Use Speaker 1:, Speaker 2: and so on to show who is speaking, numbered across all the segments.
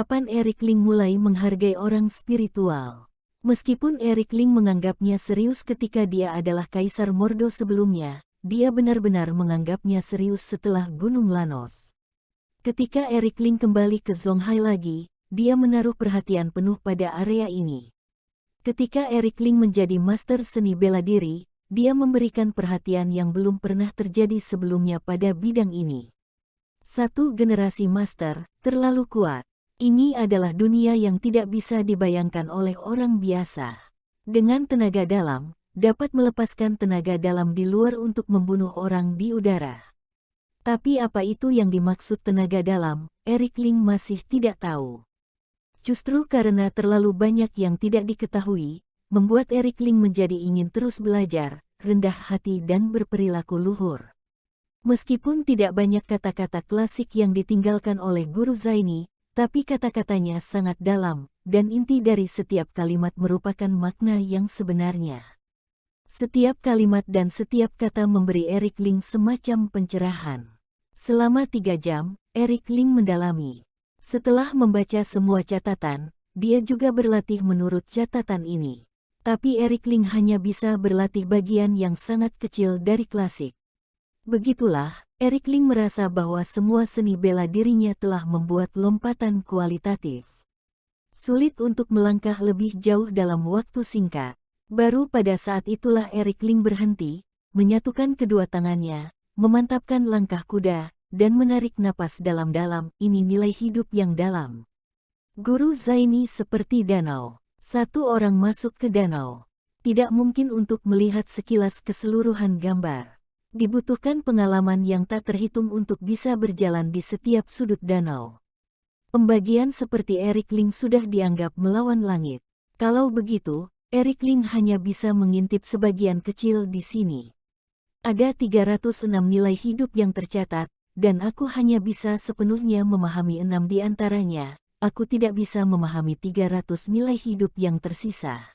Speaker 1: Kapan Eric Ling mulai menghargai orang spiritual? Meskipun Eric Ling menganggapnya serius ketika dia adalah Kaisar Mordo sebelumnya, dia benar-benar menganggapnya serius setelah Gunung Lanos. Ketika Eric Ling kembali ke Zonghai lagi, dia menaruh perhatian penuh pada area ini. Ketika Eric Ling menjadi master seni bela diri, dia memberikan perhatian yang belum pernah terjadi sebelumnya pada bidang ini. Satu generasi master, terlalu kuat. Ini adalah dunia yang tidak bisa dibayangkan oleh orang biasa. Dengan tenaga dalam, dapat melepaskan tenaga dalam di luar untuk membunuh orang di udara. Tapi apa itu yang dimaksud tenaga dalam, Eric Ling masih tidak tahu. Justru karena terlalu banyak yang tidak diketahui, membuat Eric Ling menjadi ingin terus belajar, rendah hati dan berperilaku luhur. Meskipun tidak banyak kata-kata klasik yang ditinggalkan oleh Guru Zaini, tapi kata-katanya sangat dalam, dan inti dari setiap kalimat merupakan makna yang sebenarnya. Setiap kalimat dan setiap kata memberi Eric Ling semacam pencerahan. Selama 3 jam, Eric Ling mendalami. Setelah membaca semua catatan, dia juga berlatih menurut catatan ini. Tapi Eric Ling hanya bisa berlatih bagian yang sangat kecil dari klasik. Begitulah, Eric Ling merasa bahwa semua seni bela dirinya telah membuat lompatan kualitatif. Sulit untuk melangkah lebih jauh dalam waktu singkat. Baru pada saat itulah Eric Ling berhenti, menyatukan kedua tangannya, memantapkan langkah kuda, dan menarik napas dalam-dalam. Ini nilai hidup yang dalam. Guru Zaini seperti danau. Satu orang masuk ke danau. Tidak mungkin untuk melihat sekilas keseluruhan gambar. Dibutuhkan pengalaman yang tak terhitung untuk bisa berjalan di setiap sudut danau. Pembagian seperti Eric Ling sudah dianggap melawan langit. Kalau begitu, Eric Ling hanya bisa mengintip sebagian kecil di sini. Ada 306 nilai hidup yang tercatat, dan aku hanya bisa sepenuhnya memahami 6 di antaranya. Aku tidak bisa memahami 300 nilai hidup yang tersisa.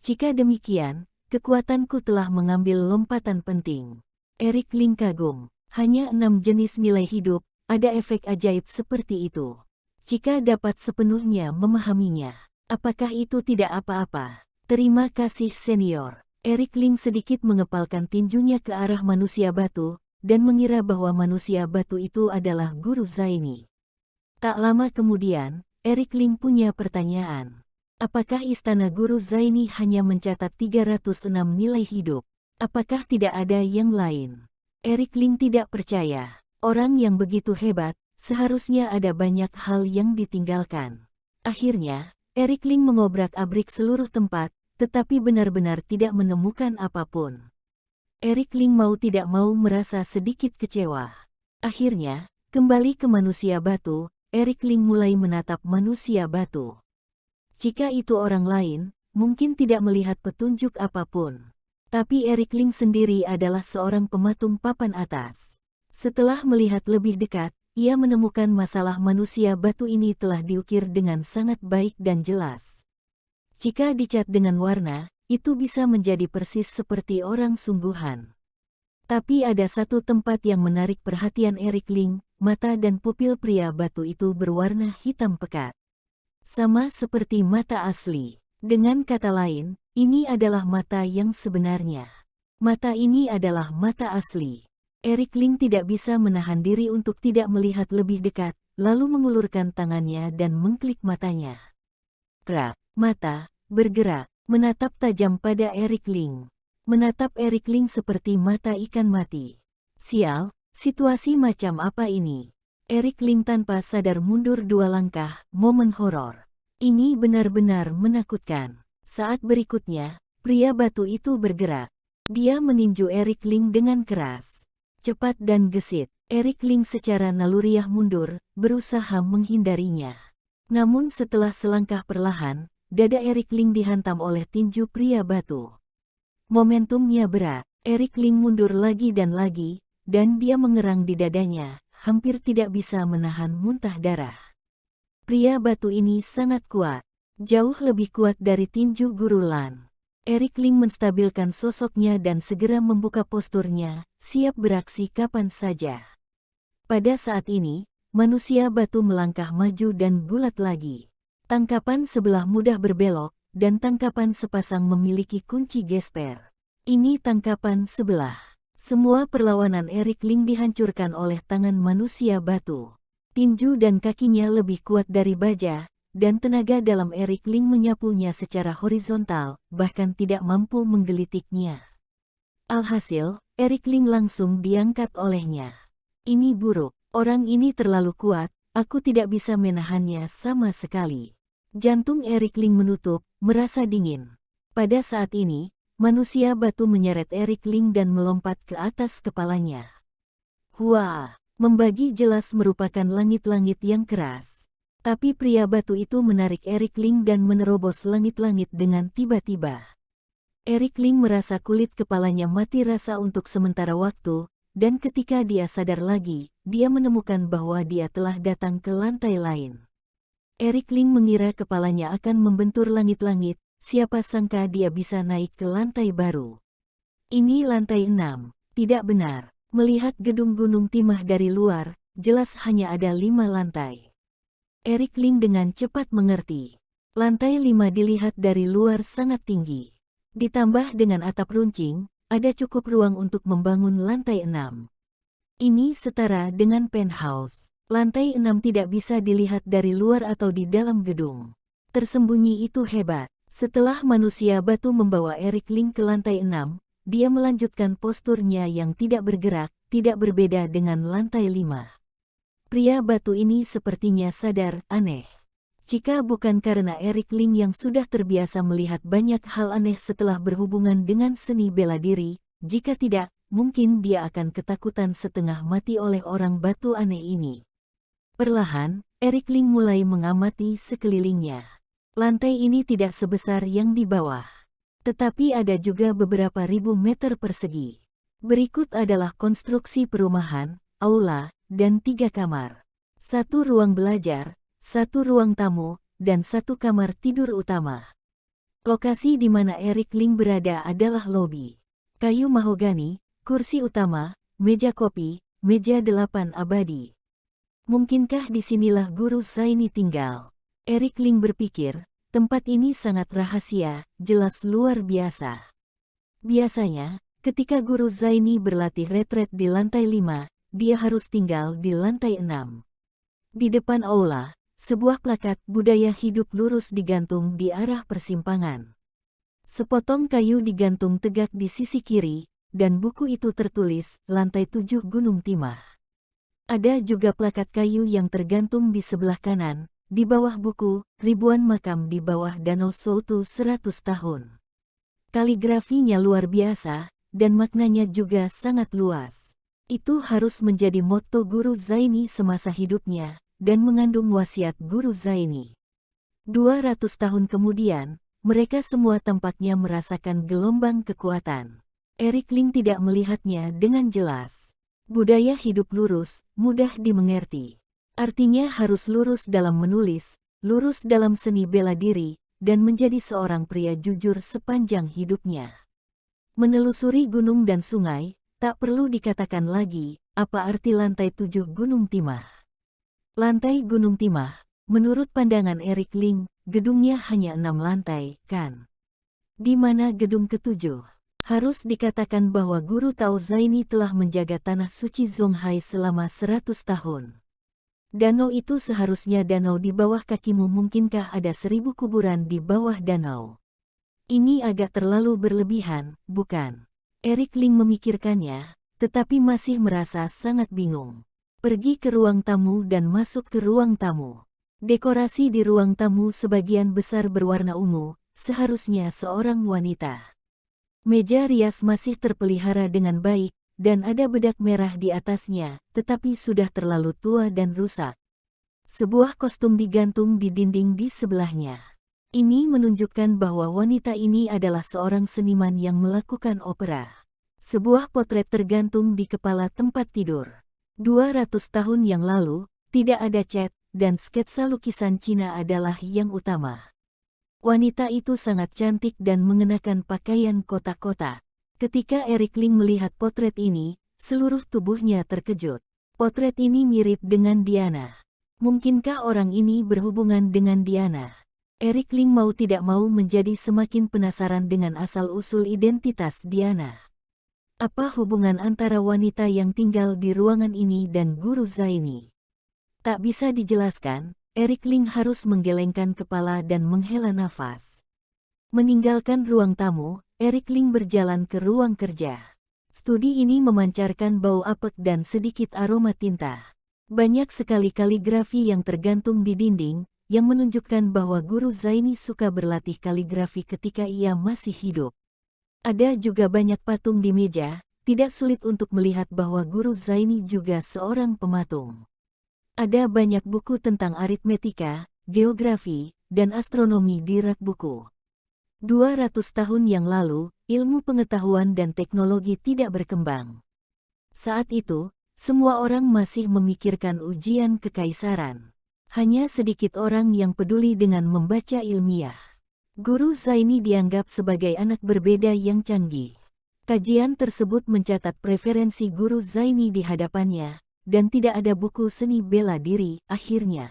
Speaker 1: Jika demikian, kekuatanku telah mengambil lompatan penting. Eric Ling kagum. Hanya 6 jenis nilai hidup, ada efek ajaib seperti itu. Jika dapat sepenuhnya memahaminya, apakah itu tidak apa-apa? Terima kasih senior. Eric Ling sedikit mengepalkan tinjunya ke arah manusia batu, dan mengira bahwa manusia batu itu adalah Guru Zaini. Tak lama kemudian, Eric Ling punya pertanyaan. Apakah istana Guru Zaini hanya mencatat 306 nilai hidup? Apakah tidak ada yang lain? Eric Ling tidak percaya. Orang yang begitu hebat, seharusnya ada banyak hal yang ditinggalkan. Akhirnya, Eric Ling mengobrak-abrik seluruh tempat, tetapi benar-benar tidak menemukan apapun. Eric Ling mau tidak mau merasa sedikit kecewa. Akhirnya, kembali ke manusia batu, Eric Ling mulai menatap manusia batu. Jika itu orang lain, mungkin tidak melihat petunjuk apapun. Tapi Eric Ling sendiri adalah seorang pematung papan atas. Setelah melihat lebih dekat, ia menemukan masalah manusia batu ini telah diukir dengan sangat baik dan jelas. Jika dicat dengan warna, itu bisa menjadi persis seperti orang sungguhan. Tapi ada satu tempat yang menarik perhatian Eric Ling, mata dan pupil pria batu itu berwarna hitam pekat. Sama seperti mata asli. Dengan kata lain, ini adalah mata yang sebenarnya. Mata ini adalah mata asli. Eric Ling tidak bisa menahan diri untuk tidak melihat lebih dekat, lalu mengulurkan tangannya dan mengklik matanya. Gerak, mata, bergerak, menatap tajam pada Eric Ling. Menatap Eric Ling seperti mata ikan mati. Sial, situasi macam apa ini? Eric Ling tanpa sadar mundur 2 langkah, momen horor. Ini benar-benar menakutkan. Saat berikutnya, pria batu itu bergerak. Dia meninju Eric Ling dengan keras. Cepat dan gesit, Eric Ling secara naluriah mundur, berusaha menghindarinya. Namun setelah selangkah perlahan, dada Eric Ling dihantam oleh tinju pria batu. Momentumnya berat, Eric Ling mundur lagi, dan dia mengerang di dadanya, hampir tidak bisa menahan muntah darah. Pria batu ini sangat kuat. Jauh lebih kuat dari tinju Guru Lan. Eric Ling menstabilkan sosoknya dan segera membuka posturnya, siap beraksi kapan saja. Pada saat ini, manusia batu melangkah maju dan gulat lagi. Tangkapan sebelah mudah berbelok, dan tangkapan sepasang memiliki kunci gesper. Ini tangkapan sebelah. Semua perlawanan Eric Ling dihancurkan oleh tangan manusia batu. Tinju dan kakinya lebih kuat dari baja, dan tenaga dalam Eric Ling menyapunya secara horizontal, bahkan tidak mampu menggelitiknya. Alhasil, Eric Ling langsung diangkat olehnya. Ini buruk, orang ini terlalu kuat, aku tidak bisa menahannya sama sekali. Jantung Eric Ling menutup, merasa dingin. Pada saat ini, manusia batu menyeret Eric Ling dan melompat ke atas kepalanya. Wah, membagi jelas merupakan langit-langit yang keras. Tapi pria batu itu menarik Eric Ling dan menerobos langit-langit dengan tiba-tiba. Eric Ling merasa kulit kepalanya mati rasa untuk sementara waktu, dan ketika dia sadar lagi, dia menemukan bahwa dia telah datang ke lantai lain. Eric Ling mengira kepalanya akan membentur langit-langit, siapa sangka dia bisa naik ke lantai baru. Ini lantai 6, tidak benar. Melihat gedung Gunung Timah dari luar, jelas hanya ada 5 lantai. Eric Ling dengan cepat mengerti. Lantai 5 dilihat dari luar sangat tinggi. Ditambah dengan atap runcing, ada cukup ruang untuk membangun lantai 6. Ini setara dengan penthouse. Lantai 6 tidak bisa dilihat dari luar atau di dalam gedung. Tersembunyi itu hebat. Setelah manusia batu membawa Eric Ling ke lantai 6, dia melanjutkan posturnya yang tidak bergerak, tidak berbeda dengan lantai 5. Pria batu ini sepertinya sadar, aneh. Jika bukan karena Eric Ling yang sudah terbiasa melihat banyak hal aneh setelah berhubungan dengan seni bela diri, jika tidak, mungkin dia akan ketakutan setengah mati oleh orang batu aneh ini. Perlahan, Eric Ling mulai mengamati sekelilingnya. Lantai ini tidak sebesar yang di bawah. Tetapi ada juga beberapa ribu meter persegi. Berikut adalah konstruksi perumahan, aula, dan 3 kamar. 1 ruang belajar, 1 ruang tamu, dan 1 kamar tidur utama. Lokasi di mana Eric Ling berada adalah lobi. Kayu mahogani, kursi utama, meja kopi, meja 8 abadi. Mungkinkah disinilah Guru Zaini tinggal? Eric Ling berpikir, tempat ini sangat rahasia, jelas luar biasa. Biasanya, ketika Guru Zaini berlatih retret di lantai 5, dia harus tinggal di lantai 6. Di depan aula, sebuah plakat budaya hidup lurus digantung di arah persimpangan. Sepotong kayu digantung tegak di sisi kiri, dan buku itu tertulis, lantai 7 Gunung Timah. Ada juga plakat kayu yang tergantung di sebelah kanan, di bawah buku, ribuan makam di bawah danau suatu 100 tahun. Kaligrafinya luar biasa, dan maknanya juga sangat luas. Itu harus menjadi motto Guru Zaini semasa hidupnya, dan mengandung wasiat Guru Zaini. 200 tahun kemudian, mereka semua tampaknya merasakan gelombang kekuatan. Eric Ling tidak melihatnya dengan jelas. Budaya hidup lurus, mudah dimengerti. Artinya harus lurus dalam menulis, lurus dalam seni bela diri, dan menjadi seorang pria jujur sepanjang hidupnya. Menelusuri gunung dan sungai, tak perlu dikatakan lagi, apa arti lantai 7 Gunung Timah. Lantai Gunung Timah, menurut pandangan Eric Ling, gedungnya hanya 6 lantai, kan? Di mana gedung ke-7? Harus dikatakan bahwa Guru Tao Zaini telah menjaga tanah suci Zonghai selama 100 tahun. Danau itu seharusnya danau di bawah kakimu, mungkinkah ada 1000 kuburan di bawah danau? Ini agak terlalu berlebihan, bukan? Eric Ling memikirkannya, tetapi masih merasa sangat bingung. Pergi ke ruang tamu dan masuk ke ruang tamu. Dekorasi di ruang tamu sebagian besar berwarna ungu, seharusnya seorang wanita. Meja rias masih terpelihara dengan baik, dan ada bedak merah di atasnya, tetapi sudah terlalu tua dan rusak. Sebuah kostum digantung di dinding di sebelahnya. Ini menunjukkan bahwa wanita ini adalah seorang seniman yang melakukan opera. Sebuah potret tergantung di kepala tempat tidur. 200 tahun yang lalu, tidak ada cat, dan sketsa lukisan Cina adalah yang utama. Wanita itu sangat cantik dan mengenakan pakaian kotak-kotak. Ketika Eric Ling melihat potret ini, seluruh tubuhnya terkejut. Potret ini mirip dengan Diana. Mungkinkah orang ini berhubungan dengan Diana? Eric Ling mau tidak mau menjadi semakin penasaran dengan asal-usul identitas Diana. Apa hubungan antara wanita yang tinggal di ruangan ini dan Guru Zaini? Tak bisa dijelaskan, Eric Ling harus menggelengkan kepala dan menghela nafas. Meninggalkan ruang tamu, Eric Ling berjalan ke ruang kerja. Studi ini memancarkan bau apek dan sedikit aroma tinta. Banyak sekali kaligrafi yang tergantung di dinding, yang menunjukkan bahwa Guru Zaini suka berlatih kaligrafi ketika ia masih hidup. Ada juga banyak patung di meja, tidak sulit untuk melihat bahwa Guru Zaini juga seorang pematung. Ada banyak buku tentang aritmetika, geografi, dan astronomi di rak buku. 200 tahun yang lalu, ilmu pengetahuan dan teknologi tidak berkembang. Saat itu, semua orang masih memikirkan ujian kekaisaran. Hanya sedikit orang yang peduli dengan membaca ilmiah. Guru Zaini dianggap sebagai anak berbeda yang canggih. Kajian tersebut mencatat preferensi Guru Zaini di hadapannya, dan tidak ada buku seni bela diri. Akhirnya,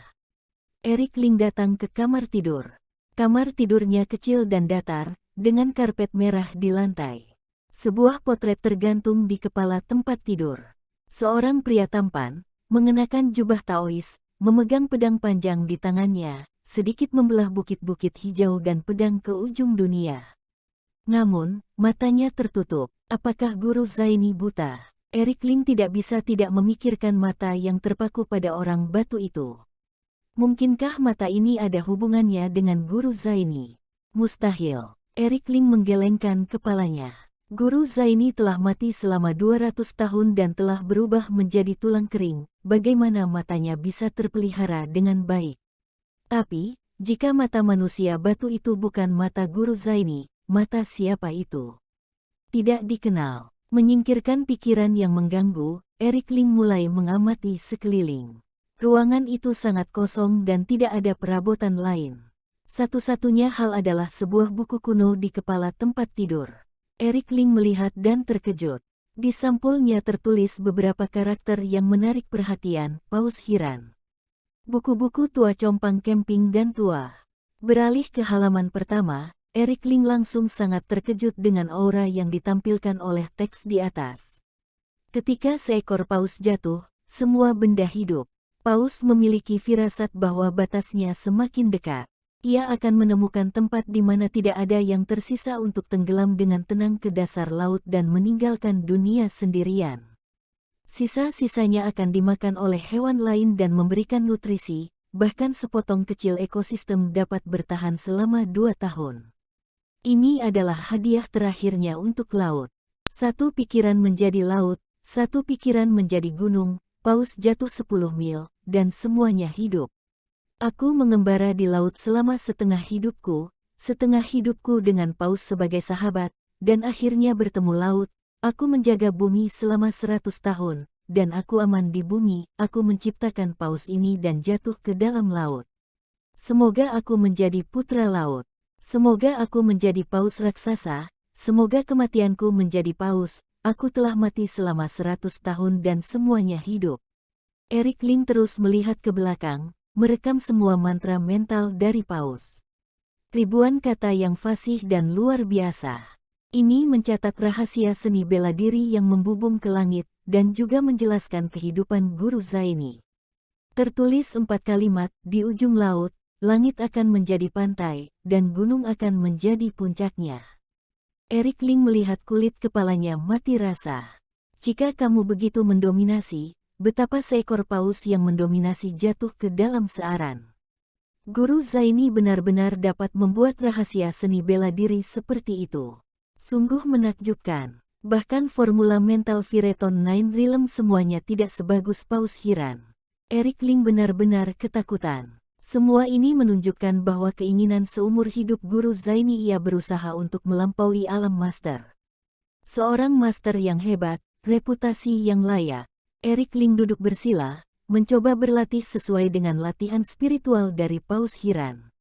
Speaker 1: Eric Ling datang ke kamar tidur. Kamar tidurnya kecil dan datar, dengan karpet merah di lantai. Sebuah potret tergantung di kepala tempat tidur. Seorang pria tampan, mengenakan jubah Taois, memegang pedang panjang di tangannya, sedikit membelah bukit-bukit hijau dan pedang ke ujung dunia. Namun, matanya tertutup. Apakah Guru Zaini buta? Eric Ling tidak bisa tidak memikirkan mata yang terpaku pada orang batu itu. Mungkinkah mata ini ada hubungannya dengan Guru Zaini? Mustahil. Eric Ling menggelengkan kepalanya. Guru Zaini telah mati selama 200 tahun dan telah berubah menjadi tulang kering. Bagaimana matanya bisa terpelihara dengan baik? Tapi, jika mata manusia batu itu bukan mata Guru Zaini, mata siapa itu? Tidak dikenal. Menyingkirkan pikiran yang mengganggu, Eric Ling mulai mengamati sekeliling. Ruangan itu sangat kosong dan tidak ada perabotan lain. Satu-satunya hal adalah sebuah buku kuno di kepala tempat tidur. Eric Ling melihat dan terkejut. Di sampulnya tertulis beberapa karakter yang menarik perhatian, Paus Hiran. Buku-buku tua compang camping dan tua. Beralih ke halaman pertama, Eric Ling langsung sangat terkejut dengan aura yang ditampilkan oleh teks di atas. Ketika seekor paus jatuh, semua benda hidup. Paus memiliki firasat bahwa batasnya semakin dekat. Ia akan menemukan tempat di mana tidak ada yang tersisa untuk tenggelam dengan tenang ke dasar laut dan meninggalkan dunia sendirian. Sisa-sisanya akan dimakan oleh hewan lain dan memberikan nutrisi, bahkan sepotong kecil ekosistem dapat bertahan selama 2 tahun. Ini adalah hadiah terakhirnya untuk laut. Satu pikiran menjadi laut, satu pikiran menjadi gunung, paus jatuh 10 mil, dan semuanya hidup. Aku mengembara di laut selama setengah hidupku dengan paus sebagai sahabat, dan akhirnya bertemu laut. Aku menjaga bumi selama 100 tahun, dan aku aman di bumi. Aku menciptakan paus ini dan jatuh ke dalam laut. Semoga aku menjadi putra laut. Semoga aku menjadi paus raksasa. Semoga kematianku menjadi paus. Aku telah mati selama 100 tahun dan semuanya hidup. Eric Ling terus melihat ke belakang, merekam semua mantra mental dari paus. Ribuan kata yang fasih dan luar biasa. Ini mencatat rahasia seni bela diri yang membubung ke langit, dan juga menjelaskan kehidupan Guru Zaini. Tertulis 4 kalimat, di ujung laut, langit akan menjadi pantai, dan gunung akan menjadi puncaknya. Eric Ling melihat kulit kepalanya mati rasa. Jika kamu begitu mendominasi, betapa seekor paus yang mendominasi jatuh ke dalam searan. Guru Zaini benar-benar dapat membuat rahasia seni bela diri seperti itu. Sungguh menakjubkan. Bahkan formula mental Vireton Nine Realm semuanya tidak sebagus Paus Hiran. Eric Ling benar-benar ketakutan. Semua ini menunjukkan bahwa keinginan seumur hidup Guru Zaini ia berusaha untuk melampaui alam master. Seorang master yang hebat, reputasi yang layak. Eric Ling duduk bersila, mencoba berlatih sesuai dengan latihan spiritual dari Paus Hiran.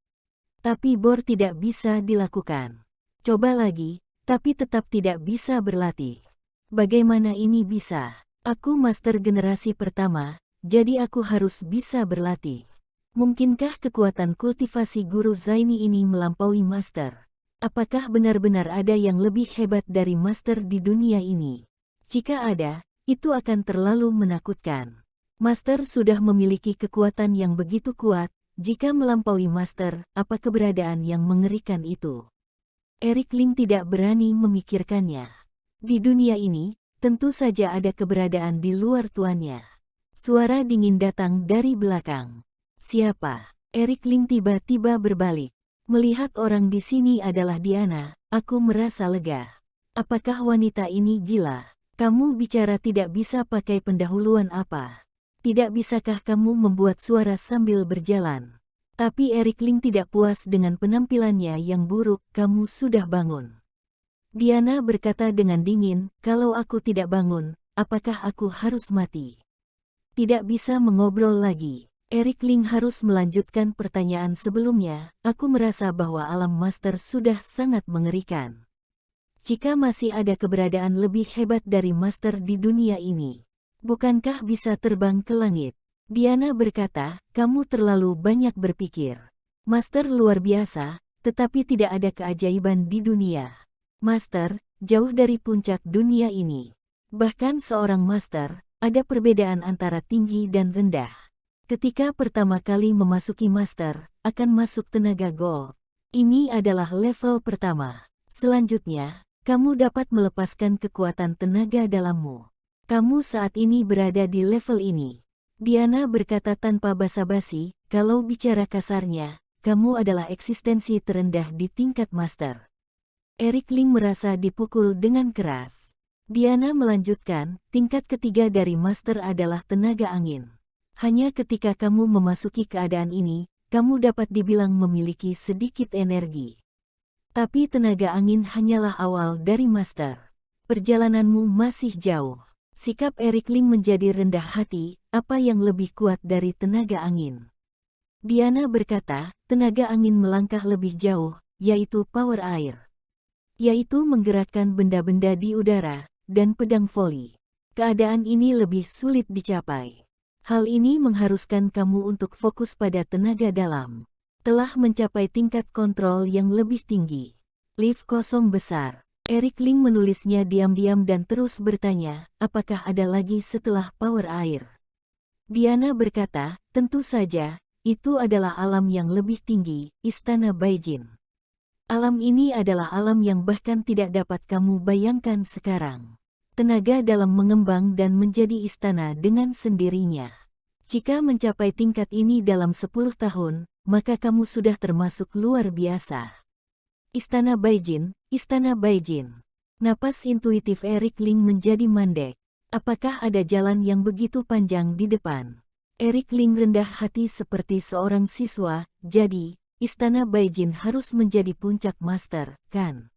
Speaker 1: Tapi bor tidak bisa dilakukan. Coba lagi, tapi tetap tidak bisa berlatih. Bagaimana ini bisa? Aku master generasi pertama, jadi aku harus bisa berlatih. Mungkinkah kekuatan kultivasi Guru Zaini ini melampaui master? Apakah benar-benar ada yang lebih hebat dari master di dunia ini? Jika ada, itu akan terlalu menakutkan. Master sudah memiliki kekuatan yang begitu kuat, jika melampaui master, apa keberadaan yang mengerikan itu? Eric Ling tidak berani memikirkannya. Di dunia ini, tentu saja ada keberadaan di luar tuannya. Suara dingin datang dari belakang. Siapa? Eric Ling tiba-tiba berbalik. Melihat orang di sini adalah Diana, aku merasa lega. Apakah wanita ini gila? Kamu bicara tidak bisa pakai pendahuluan apa? Tidak bisakah kamu membuat suara sambil berjalan? Tapi Eric Ling tidak puas dengan penampilannya yang buruk. Kamu sudah bangun. Diana berkata dengan dingin, kalau aku tidak bangun, apakah aku harus mati? Tidak bisa mengobrol lagi. Eric Ling harus melanjutkan pertanyaan sebelumnya. Aku merasa bahwa alam master sudah sangat mengerikan. Jika masih ada keberadaan lebih hebat dari master di dunia ini, bukankah bisa terbang ke langit? Diana berkata, kamu terlalu banyak berpikir. Master luar biasa, tetapi tidak ada keajaiban di dunia. Master, jauh dari puncak dunia ini. Bahkan seorang master, ada perbedaan antara tinggi dan rendah. Ketika pertama kali memasuki master, akan masuk tenaga gold. Ini adalah level pertama. Selanjutnya, kamu dapat melepaskan kekuatan tenaga dalammu. Kamu saat ini berada di level ini. Diana berkata tanpa basa-basi, kalau bicara kasarnya, kamu adalah eksistensi terendah di tingkat master. Eric Ling merasa dipukul dengan keras. Diana melanjutkan, tingkat ketiga dari master adalah tenaga angin. Hanya ketika kamu memasuki keadaan ini, kamu dapat dibilang memiliki sedikit energi. Tapi tenaga angin hanyalah awal dari master. Perjalananmu masih jauh. Sikap Eric Ling menjadi rendah hati, apa yang lebih kuat dari tenaga angin? Diana berkata, tenaga angin melangkah lebih jauh, yaitu power air. Yaitu menggerakkan benda-benda di udara, dan pedang voli. Keadaan ini lebih sulit dicapai. Hal ini mengharuskan kamu untuk fokus pada tenaga dalam. Telah mencapai tingkat kontrol yang lebih tinggi. Lift kosong besar. Eric Ling menulisnya diam-diam dan terus bertanya, apakah ada lagi setelah power air? Diana berkata, tentu saja, itu adalah alam yang lebih tinggi, Istana Baijin. Alam ini adalah alam yang bahkan tidak dapat kamu bayangkan sekarang. Tenaga dalam mengembang dan menjadi istana dengan sendirinya. Jika mencapai tingkat ini dalam 10 tahun, maka kamu sudah termasuk luar biasa. Istana Baijin, Istana Baijin. Napas intuitif Eric Ling menjadi mandek. Apakah ada jalan yang begitu panjang di depan? Eric Ling rendah hati seperti seorang siswa, jadi, Istana Baijin harus menjadi puncak master, kan?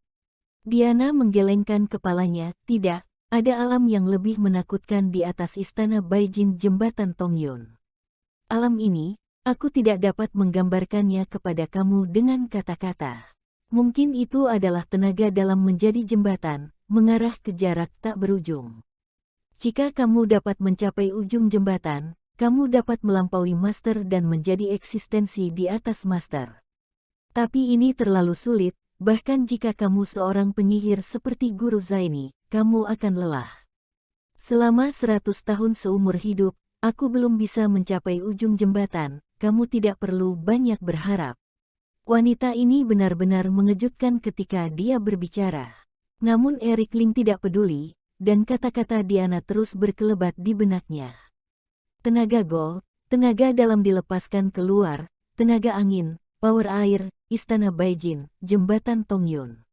Speaker 1: Diana menggelengkan kepalanya, tidak. Ada alam yang lebih menakutkan di atas Istana Baijin Jembatan Tongyun. Alam ini, aku tidak dapat menggambarkannya kepada kamu dengan kata-kata. Mungkin itu adalah tenaga dalam menjadi jembatan, mengarah ke jarak tak berujung. Jika kamu dapat mencapai ujung jembatan, kamu dapat melampaui master dan menjadi eksistensi di atas master. Tapi ini terlalu sulit, bahkan jika kamu seorang penyihir seperti Guru Zaini, kamu akan lelah. Selama 100 tahun seumur hidup, aku belum bisa mencapai ujung jembatan, kamu tidak perlu banyak berharap. Wanita ini benar-benar mengejutkan ketika dia berbicara. Namun Eric Ling tidak peduli, dan kata-kata Diana terus berkelebat di benaknya. Tenaga gold, tenaga dalam dilepaskan keluar, tenaga angin, power air, Istana Baijin, Jembatan Tongyun.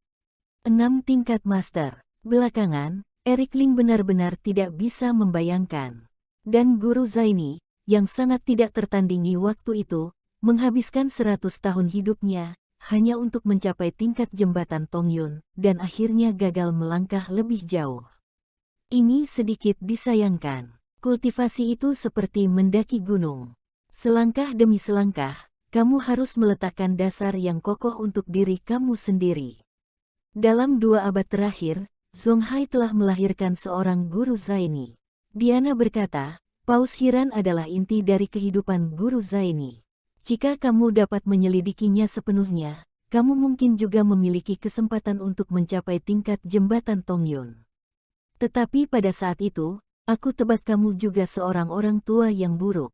Speaker 1: 6 tingkat master. Belakangan, Eric Ling benar-benar tidak bisa membayangkan. Dan Guru Zaini, yang sangat tidak tertandingi waktu itu, menghabiskan 100 tahun hidupnya, hanya untuk mencapai tingkat Jembatan Tongyun, dan akhirnya gagal melangkah lebih jauh. Ini sedikit disayangkan. Kultivasi itu seperti mendaki gunung. Selangkah demi selangkah, kamu harus meletakkan dasar yang kokoh untuk diri kamu sendiri. Dalam 2 abad terakhir, Zhong Hai telah melahirkan seorang Guru Zaini. Diana berkata, Paus Hiran adalah inti dari kehidupan Guru Zaini. Jika kamu dapat menyelidikinya sepenuhnya, kamu mungkin juga memiliki kesempatan untuk mencapai tingkat jembatan Tongyun. Tetapi pada saat itu, aku tebak kamu juga seorang orang tua yang buruk.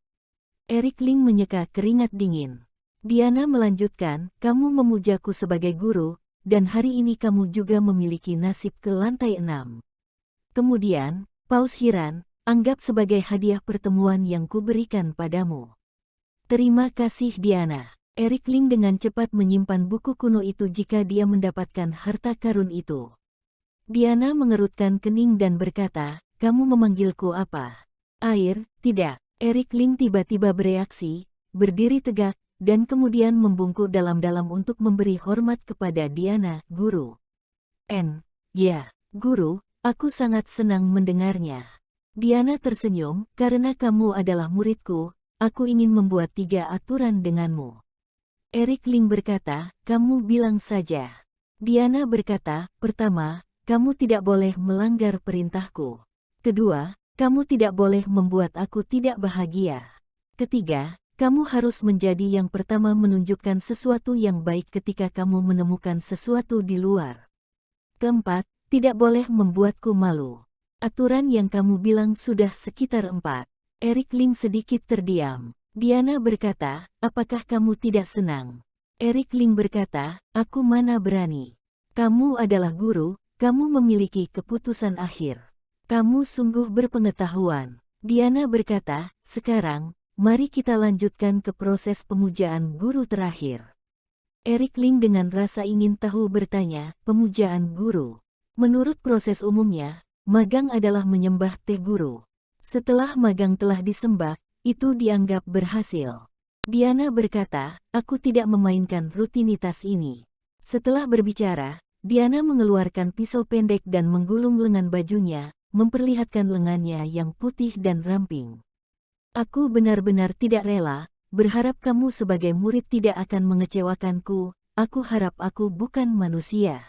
Speaker 1: Eric Ling menyeka keringat dingin. Diana melanjutkan, kamu memujaku sebagai guru, dan hari ini kamu juga memiliki nasib ke lantai 6. Kemudian, Paus Hiran, anggap sebagai hadiah pertemuan yang kuberikan padamu. Terima kasih Diana. Eric Ling dengan cepat menyimpan buku kuno itu jika dia mendapatkan harta karun itu. Diana mengerutkan kening dan berkata, kamu memanggilku apa? Air, tidak. Eric Ling tiba-tiba bereaksi, berdiri tegak, dan kemudian membungkuk dalam-dalam untuk memberi hormat kepada Diana, guru. Ya, guru, aku sangat senang mendengarnya. Diana tersenyum, karena kamu adalah muridku, aku ingin membuat 3 aturan denganmu. Eric Ling berkata, kamu bilang saja. Diana berkata, pertama, kamu tidak boleh melanggar perintahku. Kedua, kamu tidak boleh membuat aku tidak bahagia. Ketiga, kamu harus menjadi yang pertama menunjukkan sesuatu yang baik ketika kamu menemukan sesuatu di luar. Keempat, tidak boleh membuatku malu. Aturan yang kamu bilang sudah sekitar 4. Eric Ling sedikit terdiam. Diana berkata, apakah kamu tidak senang? Eric Ling berkata, aku mana berani. Kamu adalah guru, kamu memiliki keputusan akhir. Kamu sungguh berpengetahuan. Diana berkata, sekarang, mari kita lanjutkan ke proses pemujaan guru terakhir. Eric Ling dengan rasa ingin tahu bertanya, pemujaan guru. Menurut proses umumnya, magang adalah menyembah teh guru. Setelah magang telah disembah, itu dianggap berhasil. Diana berkata, aku tidak memainkan rutinitas ini. Setelah berbicara, Diana mengeluarkan pisau pendek dan menggulung lengan bajunya, memperlihatkan lengannya yang putih dan ramping. Aku benar-benar tidak rela, berharap kamu sebagai murid tidak akan mengecewakanku, aku harap aku bukan manusia.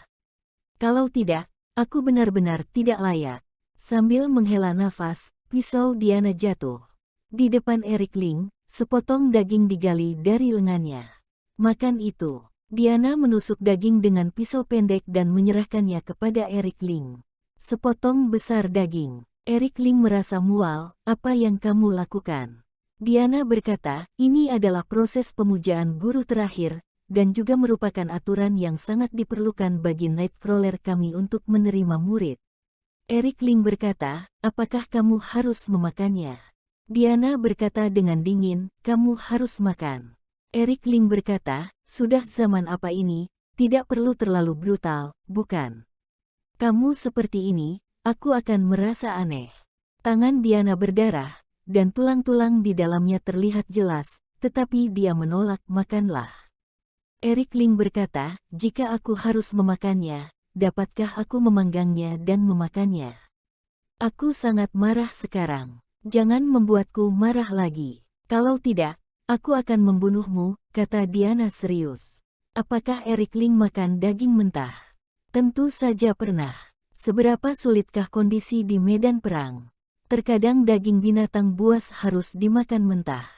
Speaker 1: Kalau tidak, aku benar-benar tidak layak. Sambil menghela nafas, pisau Diana jatuh. Di depan Eric Ling, sepotong daging digali dari lengannya. Makan itu. Diana menusuk daging dengan pisau pendek dan menyerahkannya kepada Eric Ling. Sepotong besar daging. Eric Ling merasa mual, apa yang kamu lakukan? Diana berkata, ini adalah proses pemujaan guru terakhir, dan juga merupakan aturan yang sangat diperlukan bagi Nightcrawler kami untuk menerima murid. Eric Ling berkata, apakah kamu harus memakannya? Diana berkata dengan dingin, kamu harus makan. Eric Ling berkata, sudah zaman apa ini, tidak perlu terlalu brutal, bukan? Kamu seperti ini, aku akan merasa aneh. Tangan Diana berdarah, dan tulang-tulang di dalamnya terlihat jelas, tetapi dia menolak makanlah. Eric Ling berkata, jika aku harus memakannya, dapatkah aku memanggangnya dan memakannya? Aku sangat marah sekarang. Jangan membuatku marah lagi. Kalau tidak, aku akan membunuhmu, kata Diana serius. Apakah Eric Ling makan daging mentah? Tentu saja pernah. Seberapa sulitkah kondisi di medan perang? Terkadang daging binatang buas harus dimakan mentah.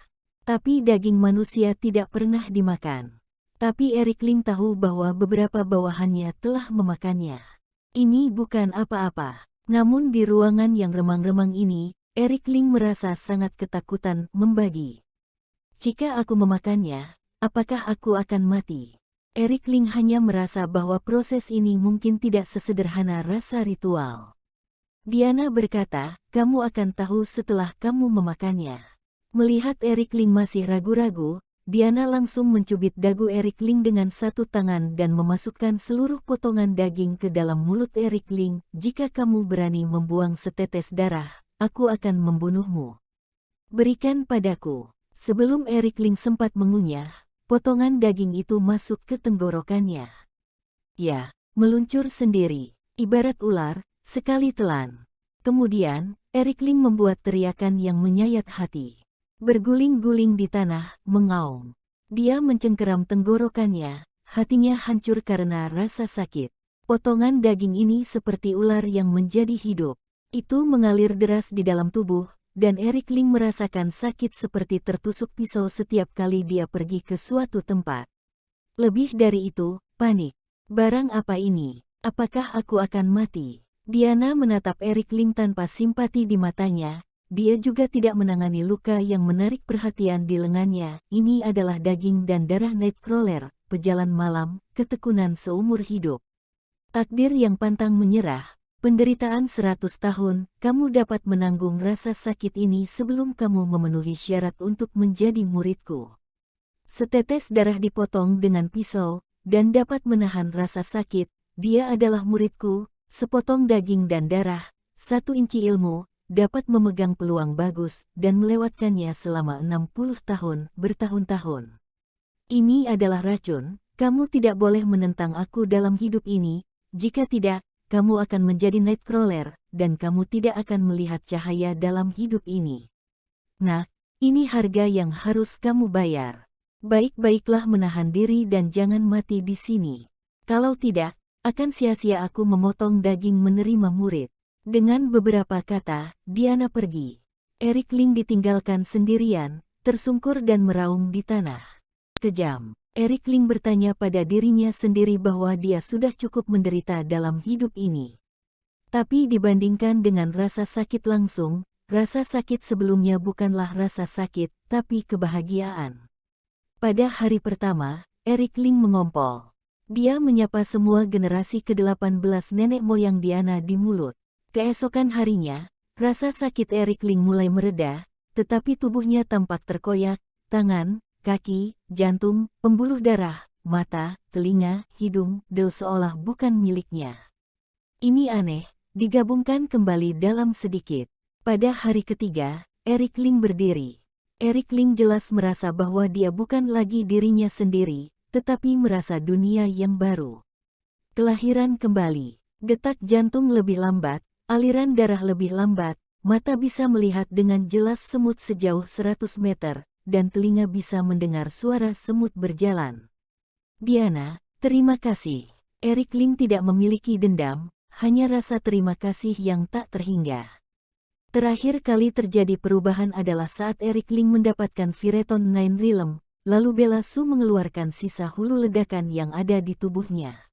Speaker 1: Tapi daging manusia tidak pernah dimakan. Tapi Eric Ling tahu bahwa beberapa bawahannya telah memakannya. Ini bukan apa-apa. Namun di ruangan yang remang-remang ini, Eric Ling merasa sangat ketakutan membagi. Jika aku memakannya, apakah aku akan mati? Eric Ling hanya merasa bahwa proses ini mungkin tidak sesederhana rasa ritual. Diana berkata, kamu akan tahu setelah kamu memakannya. Melihat Eric Ling masih ragu-ragu, Diana langsung mencubit dagu Eric Ling dengan satu tangan dan memasukkan seluruh potongan daging ke dalam mulut Eric Ling. Jika kamu berani membuang setetes darah, aku akan membunuhmu. Berikan padaku. Sebelum Eric Ling sempat mengunyah, potongan daging itu masuk ke tenggorokannya. Ya, meluncur sendiri, ibarat ular, sekali telan. Kemudian, Eric Ling membuat teriakan yang menyayat hati. Berguling-guling di tanah, mengaum. Dia mencengkeram tenggorokannya, hatinya hancur karena rasa sakit. Potongan daging ini seperti ular yang menjadi hidup. Itu mengalir deras di dalam tubuh, dan Erik Ling merasakan sakit seperti tertusuk pisau setiap kali dia pergi ke suatu tempat. Lebih dari itu, panik. Barang apa ini? Apakah aku akan mati? Diana menatap Erik Ling tanpa simpati di matanya. Dia juga tidak menangani luka yang menarik perhatian di lengannya. Ini adalah daging dan darah Nightcrawler, pejalan malam, ketekunan seumur hidup. Takdir yang pantang menyerah, penderitaan 100 tahun, kamu dapat menanggung rasa sakit ini sebelum kamu memenuhi syarat untuk menjadi muridku. Setetes darah dipotong dengan pisau, dan dapat menahan rasa sakit. Dia adalah muridku, sepotong daging dan darah, 1 inci ilmu, dapat memegang peluang bagus, dan melewatkannya selama 60 tahun, bertahun-tahun. Ini adalah racun, kamu tidak boleh menentang aku dalam hidup ini, jika tidak, kamu akan menjadi Nightcrawler, dan kamu tidak akan melihat cahaya dalam hidup ini. Nah, ini harga yang harus kamu bayar. Baik-baiklah menahan diri dan jangan mati di sini. Kalau tidak, akan sia-sia aku memotong daging menerima murid. Dengan beberapa kata, Diana pergi. Erik Ling ditinggalkan sendirian, tersungkur dan meraung di tanah. Kejam. Erik Ling bertanya pada dirinya sendiri bahwa dia sudah cukup menderita dalam hidup ini. Tapi dibandingkan dengan rasa sakit langsung, rasa sakit sebelumnya bukanlah rasa sakit, tapi kebahagiaan. Pada hari pertama, Erik Ling mengompol. Dia menyapa semua generasi ke-18 nenek moyang Diana di mulut. Keesokan harinya, rasa sakit Erik Ling mulai mereda, tetapi tubuhnya tampak terkoyak, tangan, kaki, jantung, pembuluh darah, mata, telinga, hidung, seolah bukan miliknya. Ini aneh, digabungkan kembali dalam sedikit. Pada hari ketiga, Erik Ling berdiri. Erik Ling jelas merasa bahwa dia bukan lagi dirinya sendiri, tetapi merasa dunia yang baru. Kelahiran kembali, detak jantung lebih lambat, aliran darah lebih lambat, mata bisa melihat dengan jelas semut sejauh 100 meter, dan telinga bisa mendengar suara semut berjalan. Diana, terima kasih. Erik Ling tidak memiliki dendam, hanya rasa terima kasih yang tak terhingga. Terakhir kali terjadi perubahan adalah saat Erik Ling mendapatkan Viriton Nine Realm, lalu Bella Su mengeluarkan sisa hulu ledakan yang ada di tubuhnya.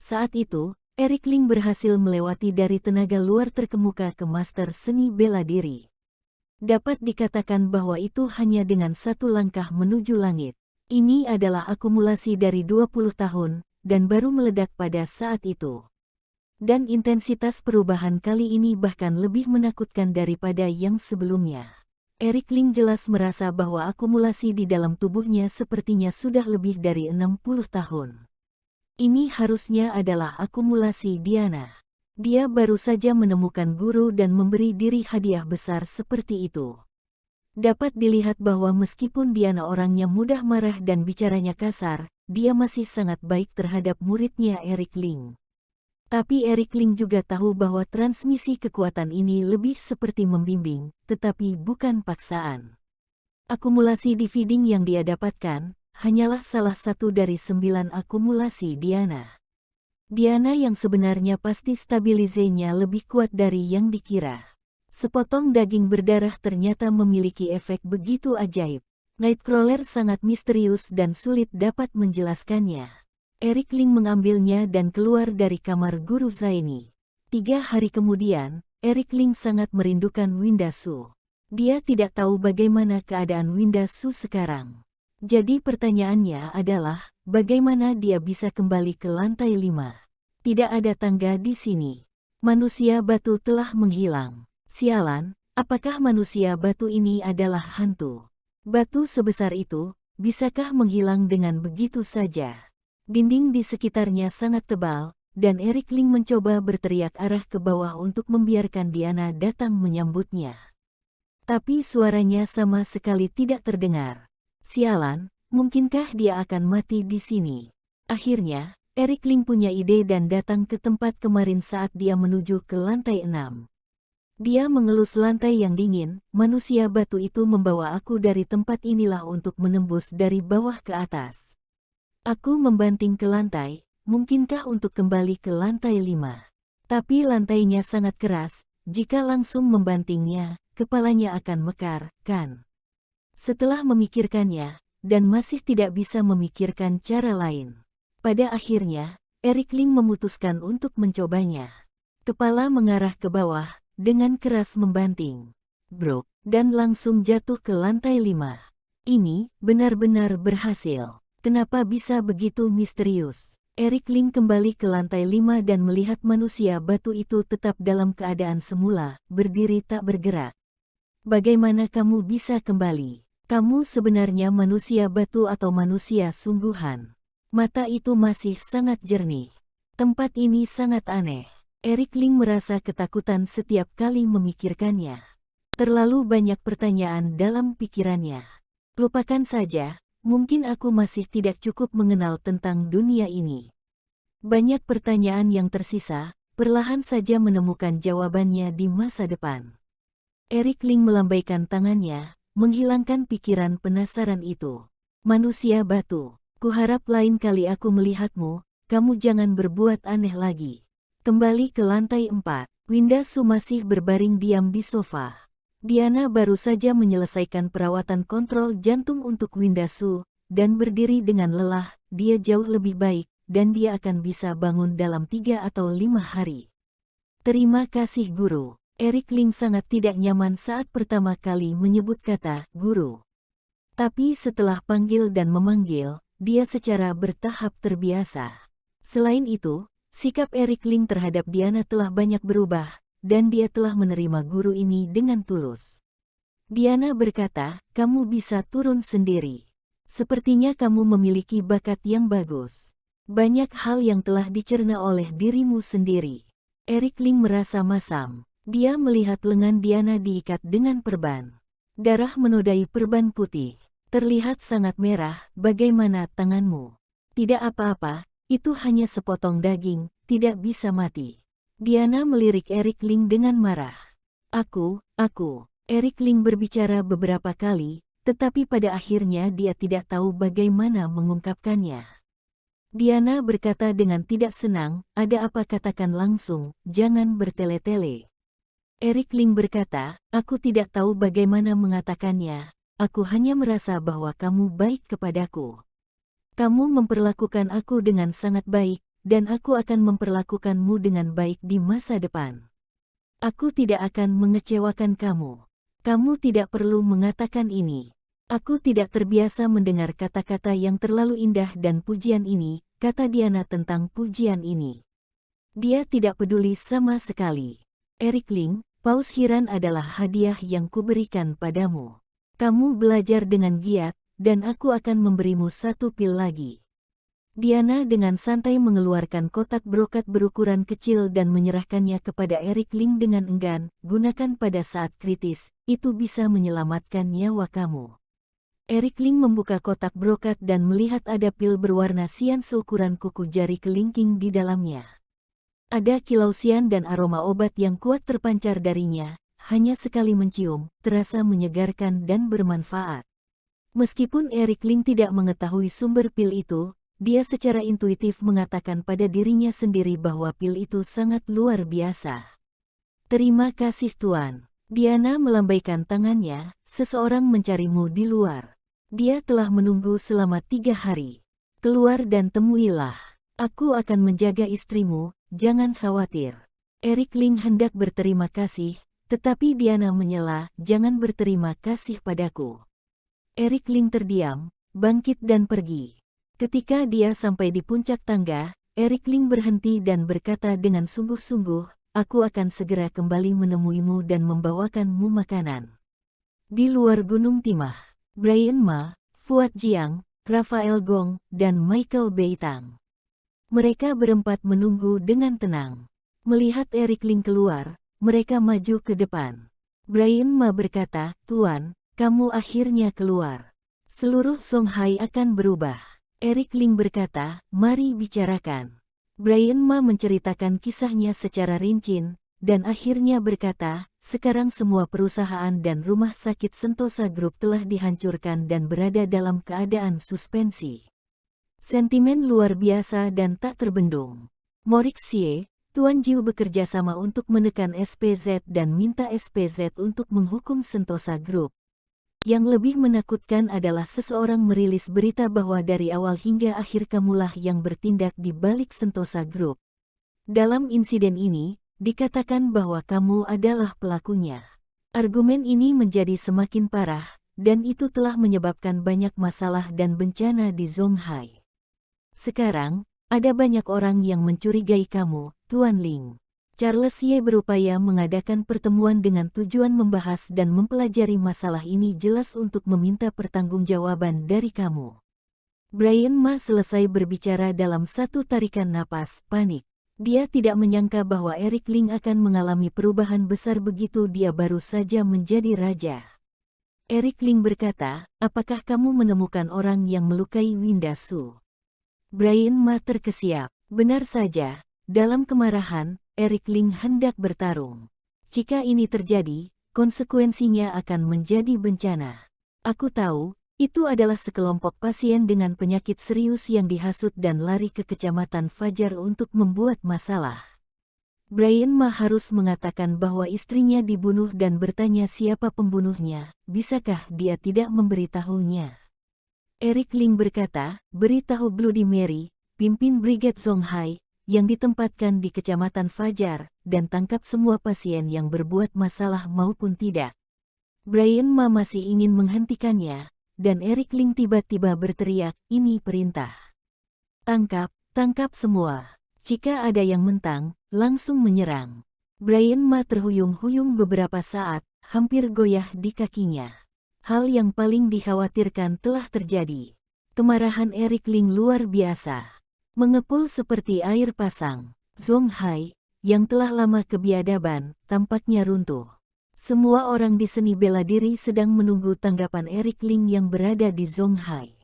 Speaker 1: Saat itu, Erik Ling berhasil melewati dari tenaga luar terkemuka ke master seni bela diri. Dapat dikatakan bahwa itu hanya dengan 1 langkah menuju langit. Ini adalah akumulasi dari 20 tahun, dan baru meledak pada saat itu. Dan intensitas perubahan kali ini bahkan lebih menakutkan daripada yang sebelumnya. Erik Ling jelas merasa bahwa akumulasi di dalam tubuhnya sepertinya sudah lebih dari 60 tahun. Ini harusnya adalah akumulasi Diana. Dia baru saja menemukan guru dan memberi diri hadiah besar seperti itu. Dapat dilihat bahwa meskipun Diana orangnya mudah marah dan bicaranya kasar, dia masih sangat baik terhadap muridnya Erik Ling. Tapi Erik Ling juga tahu bahwa transmisi kekuatan ini lebih seperti membimbing, tetapi bukan paksaan. Akumulasi di feeding yang dia dapatkan hanyalah salah satu dari 9 akumulasi Diana. Diana yang sebenarnya pasti stabilizenya lebih kuat dari yang dikira. Sepotong daging berdarah ternyata memiliki efek begitu ajaib. Nightcrawler sangat misterius dan sulit dapat menjelaskannya. Erik Ling mengambilnya dan keluar dari kamar Guru Zaini. 3 hari kemudian, Erik Ling sangat merindukan Winda Su. Dia tidak tahu bagaimana keadaan Winda Su sekarang. Jadi pertanyaannya adalah, bagaimana dia bisa kembali ke lantai 5? Tidak ada tangga di sini. Manusia batu telah menghilang. Sialan, apakah manusia batu ini adalah hantu? Batu sebesar itu, bisakah menghilang dengan begitu saja? Dinding di sekitarnya sangat tebal, dan Erik Ling mencoba berteriak arah ke bawah untuk membiarkan Diana datang menyambutnya. Tapi suaranya sama sekali tidak terdengar. Sialan, mungkinkah dia akan mati di sini? Akhirnya, Erik Ling punya ide dan datang ke tempat kemarin saat dia menuju ke lantai 6. Dia mengelus lantai yang dingin, manusia batu itu membawa aku dari tempat inilah untuk menembus dari bawah ke atas. Aku membanting ke lantai, mungkinkah untuk kembali ke lantai 5? Tapi lantainya sangat keras, jika langsung membantingnya, kepalanya akan mekar, kan? Setelah memikirkannya, dan masih tidak bisa memikirkan cara lain. Pada akhirnya, Eric Ling memutuskan untuk mencobanya. Kepala mengarah ke bawah, dengan keras membanting. Brok, dan langsung jatuh ke lantai 5. Ini benar-benar berhasil. Kenapa bisa begitu misterius? Eric Ling kembali ke lantai 5 dan melihat manusia batu itu tetap dalam keadaan semula, berdiri tak bergerak. Bagaimana kamu bisa kembali? Kamu sebenarnya manusia batu atau manusia sungguhan? Mata itu masih sangat jernih. Tempat ini sangat aneh. Eric Ling merasa ketakutan setiap kali memikirkannya. Terlalu banyak pertanyaan dalam pikirannya. Lupakan saja, mungkin aku masih tidak cukup mengenal tentang dunia ini. Banyak pertanyaan yang tersisa, perlahan saja menemukan jawabannya di masa depan. Eric Ling melambaikan tangannya, menghilangkan pikiran penasaran itu. Manusia batu, kuharap lain kali aku melihatmu, kamu jangan berbuat aneh lagi. Kembali ke lantai 4, Winda Su masih berbaring diam di sofa. Diana baru saja menyelesaikan perawatan kontrol jantung untuk Winda Su, dan berdiri dengan lelah, dia jauh lebih baik, dan dia akan bisa bangun dalam 3 atau 5 hari. Terima kasih guru. Eric Ling sangat tidak nyaman saat pertama kali menyebut kata guru. Tapi setelah panggil dan memanggil, dia secara bertahap terbiasa. Selain itu, sikap Eric Ling terhadap Diana telah banyak berubah, dan dia telah menerima guru ini dengan tulus. Diana berkata, kamu bisa turun sendiri. Sepertinya kamu memiliki bakat yang bagus. Banyak hal yang telah dicerna oleh dirimu sendiri. Eric Ling merasa masam. Dia melihat lengan Diana diikat dengan perban. Darah menodai perban putih. Terlihat sangat merah, bagaimana tanganmu? Tidak apa-apa, itu hanya sepotong daging, tidak bisa mati. Diana melirik Eric Ling dengan marah. Aku. Eric Ling berbicara beberapa kali, tetapi pada akhirnya dia tidak tahu bagaimana mengungkapkannya. Diana berkata dengan tidak senang, ada apa katakan langsung, jangan bertele-tele. Eric Ling berkata, aku tidak tahu bagaimana mengatakannya, aku hanya merasa bahwa kamu baik kepadaku. Kamu memperlakukan aku dengan sangat baik, dan aku akan memperlakukanmu dengan baik di masa depan. Aku tidak akan mengecewakan kamu. Kamu tidak perlu mengatakan ini. Aku tidak terbiasa mendengar kata-kata yang terlalu indah dan pujian ini, kata Diana tentang pujian ini. Dia tidak peduli sama sekali. Eric Ling, paus Hiran adalah hadiah yang kuberikan padamu. Kamu belajar dengan giat, dan aku akan memberimu 1 pil lagi. Diana dengan santai mengeluarkan kotak brokat berukuran kecil dan menyerahkannya kepada Eric Ling dengan enggan, gunakan pada saat kritis, itu bisa menyelamatkan nyawa kamu. Eric Ling membuka kotak brokat dan melihat ada pil berwarna sian seukuran kuku jari kelingking di dalamnya. Ada kilau sian dan aroma obat yang kuat terpancar darinya, hanya sekali mencium, terasa menyegarkan dan bermanfaat. Meskipun Eric Ling tidak mengetahui sumber pil itu, dia secara intuitif mengatakan pada dirinya sendiri bahwa pil itu sangat luar biasa. Terima kasih Tuan. Diana melambaikan tangannya, seseorang mencarimu di luar. Dia telah menunggu selama 3 hari. Keluar dan temuilah. Aku akan menjaga istrimu, jangan khawatir. Eric Ling hendak berterima kasih, tetapi Diana menyela, jangan berterima kasih padaku. Eric Ling terdiam, bangkit dan pergi. Ketika dia sampai di puncak tangga, Eric Ling berhenti dan berkata dengan sungguh-sungguh, aku akan segera kembali menemuimu dan membawakanmu makanan. Di luar Gunung Timah, Brian Ma, Fuad Jiang, Rafael Gong, dan Michael Beitang. Mereka berempat menunggu dengan tenang. Melihat Eric Ling keluar, mereka maju ke depan. Brian Ma berkata, Tuan, kamu akhirnya keluar. Seluruh Songhai akan berubah. Eric Ling berkata, mari bicarakan. Brian Ma menceritakan kisahnya secara rinci, dan akhirnya berkata, sekarang semua perusahaan dan rumah sakit Sentosa Group telah dihancurkan dan berada dalam keadaan suspensi. Sentimen luar biasa dan tak terbendung. Morik Xie, Tuan Jiu bekerja sama untuk menekan SPZ dan minta SPZ untuk menghukum Sentosa Group. Yang lebih menakutkan adalah seseorang merilis berita bahwa dari awal hingga akhir kamulah yang bertindak di balik Sentosa Group. Dalam insiden ini, dikatakan bahwa kamu adalah pelakunya. Argumen ini menjadi semakin parah, dan itu telah menyebabkan banyak masalah dan bencana di Zhonghai. Sekarang, ada banyak orang yang mencurigai kamu, Tuan Ling. Charles Ye berupaya mengadakan pertemuan dengan tujuan membahas dan mempelajari masalah ini jelas untuk meminta pertanggungjawaban dari kamu. Brian Ma selesai berbicara dalam satu tarikan napas, panik. Dia tidak menyangka bahwa Eric Ling akan mengalami perubahan besar begitu dia baru saja menjadi raja. Eric Ling berkata, apakah kamu menemukan orang yang melukai Winda Su? Brian Ma terkesiap. Benar saja, dalam kemarahan, Eric Ling hendak bertarung. Jika ini terjadi, konsekuensinya akan menjadi bencana. Aku tahu, itu adalah sekelompok pasien dengan penyakit serius yang dihasut dan lari ke Kecamatan Fajar untuk membuat masalah. Brian Ma harus mengatakan bahwa istrinya dibunuh dan bertanya siapa pembunuhnya, bisakah dia tidak memberitahunya? Eric Ling berkata, beritahu Bloody Mary, pimpin Brigade Zhonghai, yang ditempatkan di Kecamatan Fajar, dan tangkap semua pasien yang berbuat masalah maupun tidak. Brian Ma masih ingin menghentikannya, dan Eric Ling tiba-tiba berteriak, ini perintah. Tangkap, tangkap semua. Jika ada yang mentang, langsung menyerang. Brian Ma terhuyung-huyung beberapa saat, hampir goyah di kakinya. Hal yang paling dikhawatirkan telah terjadi. Kemarahan Eric Ling luar biasa. Mengepul seperti air pasang. Zhonghai, yang telah lama kebiadaban, tampaknya runtuh. Semua orang di seni bela diri sedang menunggu tanggapan Eric Ling yang berada di Zhonghai.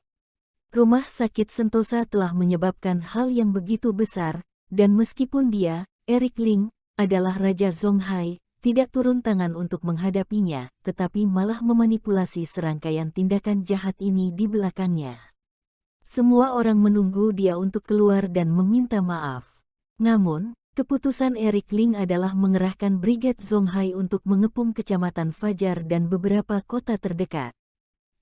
Speaker 1: Rumah sakit Sentosa telah menyebabkan hal yang begitu besar, dan meskipun dia, Eric Ling, adalah Raja Zhonghai, tidak turun tangan untuk menghadapinya, tetapi malah memanipulasi serangkaian tindakan jahat ini di belakangnya. Semua orang menunggu dia untuk keluar dan meminta maaf. Namun, keputusan Eric Ling adalah mengerahkan Brigade Zhonghai untuk mengepung Kecamatan Fajar dan beberapa kota terdekat.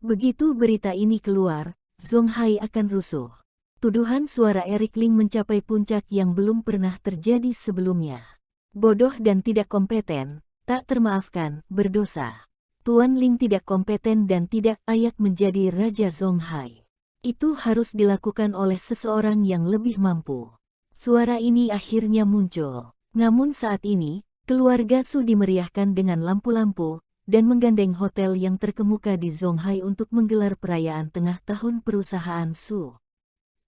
Speaker 1: Begitu berita ini keluar, Zhonghai akan rusuh. Tuduhan suara Eric Ling mencapai puncak yang belum pernah terjadi sebelumnya. Bodoh dan tidak kompeten, tak termaafkan, berdosa. Tuan Ling tidak kompeten dan tidak layak menjadi Raja Zhonghai. Itu harus dilakukan oleh seseorang yang lebih mampu. Suara ini akhirnya muncul. Namun saat ini, keluarga Su dimeriahkan dengan lampu-lampu, dan menggandeng hotel yang terkemuka di Zhonghai untuk menggelar perayaan tengah tahun perusahaan Su.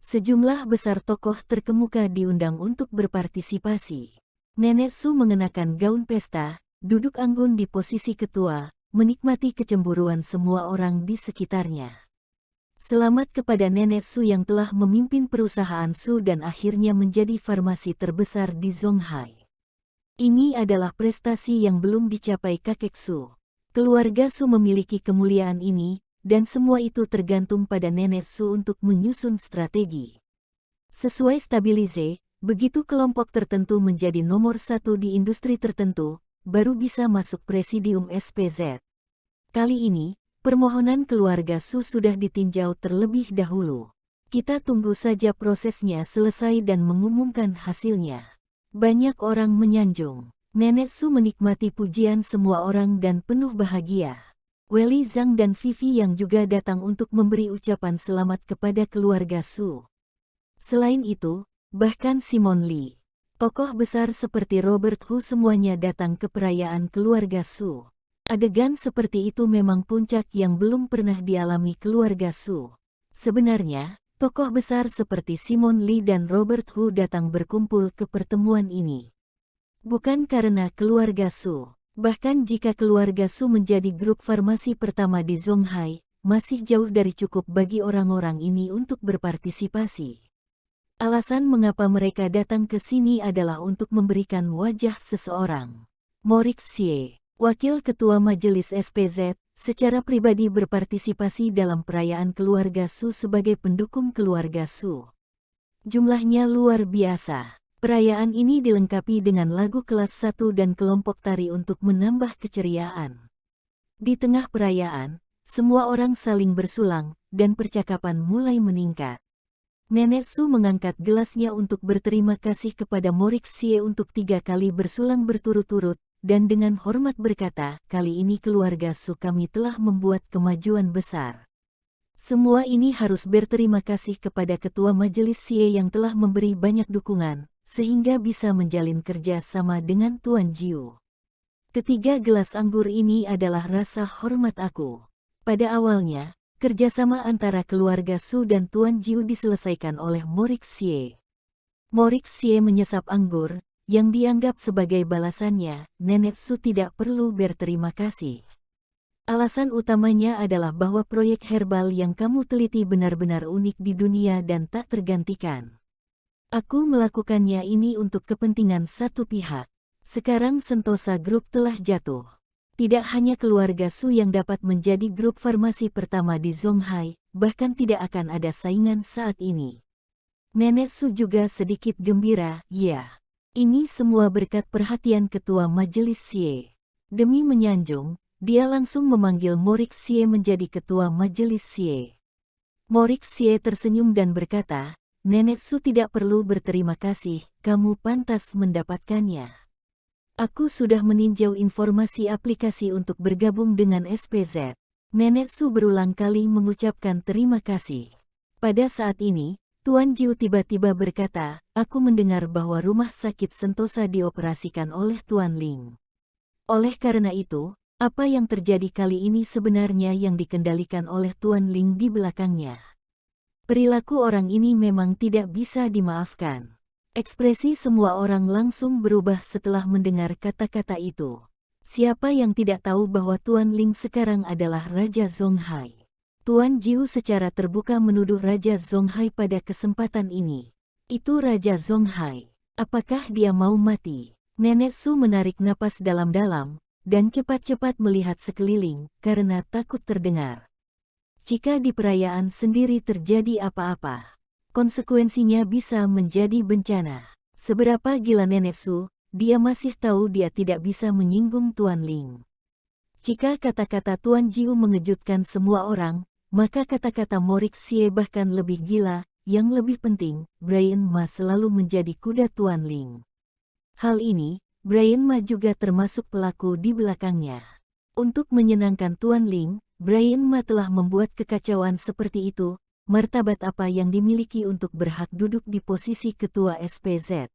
Speaker 1: Sejumlah besar tokoh terkemuka diundang untuk berpartisipasi. Nenek Su mengenakan gaun pesta, duduk anggun di posisi ketua, menikmati kecemburuan semua orang di sekitarnya. Selamat kepada Nenek Su yang telah memimpin perusahaan Su dan akhirnya menjadi farmasi terbesar di Zhonghai. Ini adalah prestasi yang belum dicapai kakek Su. Keluarga Su memiliki kemuliaan ini, dan semua itu tergantung pada Nenek Su untuk menyusun strategi. Sesuai stabilize, begitu kelompok tertentu menjadi nomor satu di industri tertentu, baru bisa masuk presidium SPZ. Kali ini, permohonan keluarga Su sudah ditinjau terlebih dahulu. Kita tunggu saja prosesnya selesai dan mengumumkan hasilnya. Banyak orang menyanjung. Nenek Su menikmati pujian semua orang dan penuh bahagia. Wei Zhang dan Vivi yang juga datang untuk memberi ucapan selamat kepada keluarga Su. Selain itu, bahkan Simon Lee, tokoh besar seperti Robert Hu semuanya datang ke perayaan keluarga Su. Adegan seperti itu memang puncak yang belum pernah dialami keluarga Su. Sebenarnya, tokoh besar seperti Simon Lee dan Robert Hu datang berkumpul ke pertemuan ini. Bukan karena keluarga Su. Bahkan jika keluarga Su menjadi grup farmasi pertama di Zhonghai, masih jauh dari cukup bagi orang-orang ini untuk berpartisipasi. Alasan mengapa mereka datang ke sini adalah untuk memberikan wajah seseorang. Morix Xie, wakil ketua majelis SPZ, secara pribadi berpartisipasi dalam perayaan keluarga Su sebagai pendukung keluarga Su. Jumlahnya luar biasa. Perayaan ini dilengkapi dengan lagu kelas 1 dan kelompok tari untuk menambah keceriaan. Di tengah perayaan, semua orang saling bersulang, dan percakapan mulai meningkat. Nenek Su mengangkat gelasnya untuk berterima kasih kepada Morik Xie untuk 3 kali bersulang berturut-turut, dan dengan hormat berkata, kali ini keluarga Su kami telah membuat kemajuan besar. Semua ini harus berterima kasih kepada Ketua Majelis Xie yang telah memberi banyak dukungan, sehingga bisa menjalin kerja sama dengan Tuan Jiu. Ketiga gelas anggur ini adalah rasa hormat aku. Pada awalnya, kerjasama antara keluarga Su dan Tuan Jiu diselesaikan oleh Morik Xie. Morik Xie menyesap anggur, yang dianggap sebagai balasannya, Nenek Su tidak perlu berterima kasih. Alasan utamanya adalah bahwa proyek herbal yang kamu teliti benar-benar unik di dunia dan tak tergantikan. Aku melakukannya ini untuk kepentingan satu pihak. Sekarang Sentosa Group telah jatuh. Tidak hanya keluarga Su yang dapat menjadi grup farmasi pertama di Zonghai, bahkan tidak akan ada saingan saat ini. Nenek Su juga sedikit gembira, ya. Ini semua berkat perhatian Ketua Majelis Xie. Demi menyanjung, dia langsung memanggil Morik Xie menjadi Ketua Majelis Xie. Morik Xie tersenyum dan berkata, Nenek Su tidak perlu berterima kasih, kamu pantas mendapatkannya. Aku sudah meninjau informasi aplikasi untuk bergabung dengan SPZ. Nenek Su berulang kali mengucapkan terima kasih. Pada saat ini, Tuan Jiu tiba-tiba berkata, aku mendengar bahwa rumah sakit Sentosa dioperasikan oleh Tuan Ling. Oleh karena itu, apa yang terjadi kali ini sebenarnya yang dikendalikan oleh Tuan Ling di belakangnya. Perilaku orang ini memang tidak bisa dimaafkan. Ekspresi semua orang langsung berubah setelah mendengar kata-kata itu. Siapa yang tidak tahu bahwa Tuan Ling sekarang adalah Raja Zonghai? Tuan Jiu secara terbuka menuduh Raja Zonghai pada kesempatan ini. Itu Raja Zonghai. Apakah dia mau mati? Nenek Su menarik napas dalam-dalam, dan cepat-cepat melihat sekeliling, karena takut terdengar. Jika di perayaan sendiri terjadi apa-apa, konsekuensinya bisa menjadi bencana. Seberapa gila Nenek Su, dia masih tahu dia tidak bisa menyinggung Tuan Ling. Jika kata-kata Tuan Jiu mengejutkan semua orang, maka kata-kata Morik Xie bahkan lebih gila. Yang lebih penting, Brian Ma selalu menjadi kuda Tuan Ling. Hal ini, Brian Ma juga termasuk pelaku di belakangnya. Untuk menyenangkan Tuan Ling, Brian Ma telah membuat kekacauan seperti itu. Martabat apa yang dimiliki untuk berhak duduk di posisi ketua SPZ?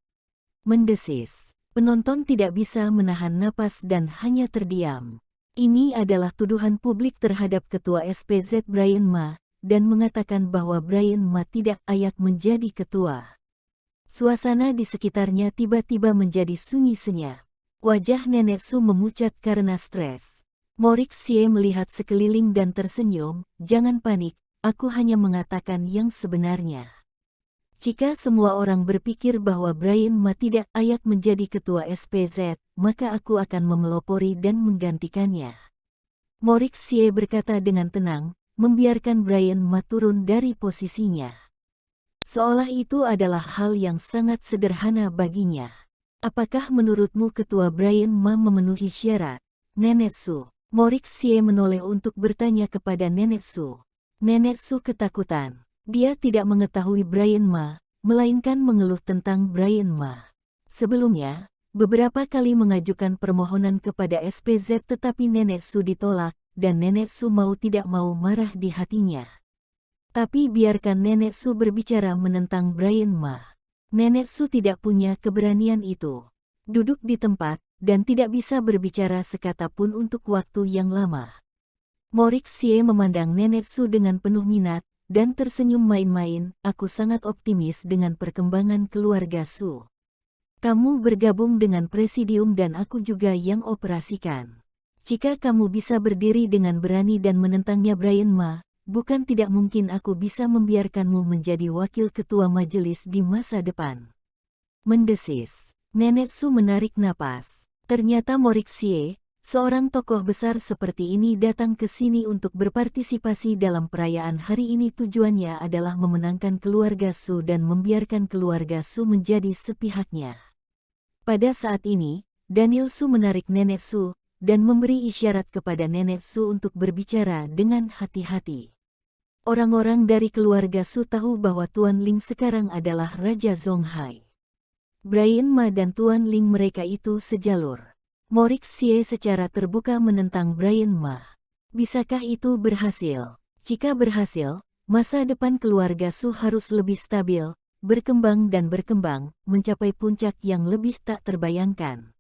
Speaker 1: Mendesis. Penonton tidak bisa menahan napas dan hanya terdiam. Ini adalah tuduhan publik terhadap ketua SPZ Brian Ma, dan mengatakan bahwa Brian Ma tidak layak menjadi ketua. Suasana di sekitarnya tiba-tiba menjadi sunyi senyap. Wajah Nenek Su memucat karena stres. Morik Xie melihat sekeliling dan tersenyum, jangan panik, aku hanya mengatakan yang sebenarnya. Jika semua orang berpikir bahwa Brian Ma tidak layak menjadi ketua SPZ, maka aku akan memelopori dan menggantikannya. Morik Xie berkata dengan tenang, membiarkan Brian Ma turun dari posisinya. Seolah itu adalah hal yang sangat sederhana baginya. Apakah menurutmu ketua Brian Ma memenuhi syarat? Nenek Su. Morik Xie menoleh untuk bertanya kepada Nenek Su. Nenek Su ketakutan. Dia tidak mengetahui Brian Ma, melainkan mengeluh tentang Brian Ma. Sebelumnya, beberapa kali mengajukan permohonan kepada SPZ tetapi Nenek Su ditolak, dan Nenek Su mau tidak mau marah di hatinya. Tapi biarkan Nenek Su berbicara menentang Brian Ma. Nenek Su tidak punya keberanian itu. Duduk di tempat, dan tidak bisa berbicara sekata pun untuk waktu yang lama. Morik Xie memandang Nenek Su dengan penuh minat, dan tersenyum main-main, aku sangat optimis dengan perkembangan keluarga Su. Kamu bergabung dengan presidium dan aku juga yang operasikan. Jika kamu bisa berdiri dengan berani dan menentangnya Brian Ma, bukan tidak mungkin aku bisa membiarkanmu menjadi wakil ketua majelis di masa depan. Mendesis. Nenek Su menarik napas. Ternyata Morik Xie, Seorang tokoh besar seperti ini datang ke sini untuk berpartisipasi dalam perayaan hari ini. Tujuannya adalah memenangkan keluarga Su dan membiarkan keluarga Su menjadi sepihaknya. Pada saat ini, Daniel Su menarik Nenek Su dan memberi isyarat kepada Nenek Su untuk berbicara dengan hati-hati. Orang-orang dari keluarga Su tahu bahwa Tuan Ling sekarang adalah Raja Zonghai. Brian Ma dan Tuan Ling mereka itu sejalur. Morix Xie secara terbuka menentang Brian Ma. Bisakah itu berhasil? Jika berhasil, masa depan keluarga Su harus lebih stabil, berkembang dan berkembang, mencapai puncak yang lebih tak terbayangkan.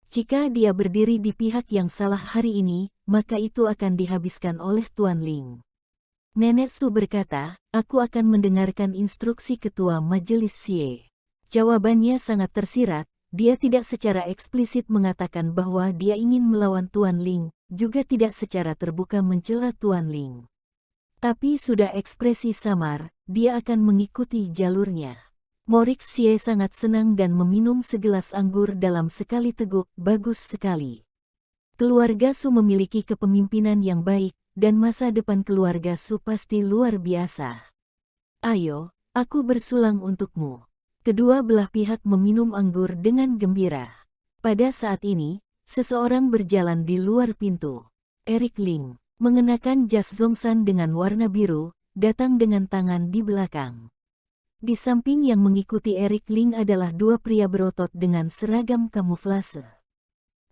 Speaker 1: Jika dia berdiri di pihak yang salah hari ini, maka itu akan dihabiskan oleh Tuan Ling. Nenek Su berkata, aku akan mendengarkan instruksi ketua majelis Xie. Jawabannya sangat tersirat. Dia tidak secara eksplisit mengatakan bahwa dia ingin melawan Tuan Ling, juga tidak secara terbuka mencela Tuan Ling. Tapi sudah ekspresi samar, dia akan mengikuti jalurnya. Morix Xie sangat senang dan meminum segelas anggur dalam sekali teguk. Bagus sekali. Keluarga Su memiliki kepemimpinan yang baik, dan masa depan keluarga Su pasti luar biasa. Ayo, aku bersulang untukmu. Kedua belah pihak meminum anggur dengan gembira. Pada saat ini, seseorang berjalan di luar pintu. Eric Ling, mengenakan jas Zhongshan dengan warna biru, datang dengan tangan di belakang. Di samping yang mengikuti Eric Ling adalah dua pria berotot dengan seragam kamuflase.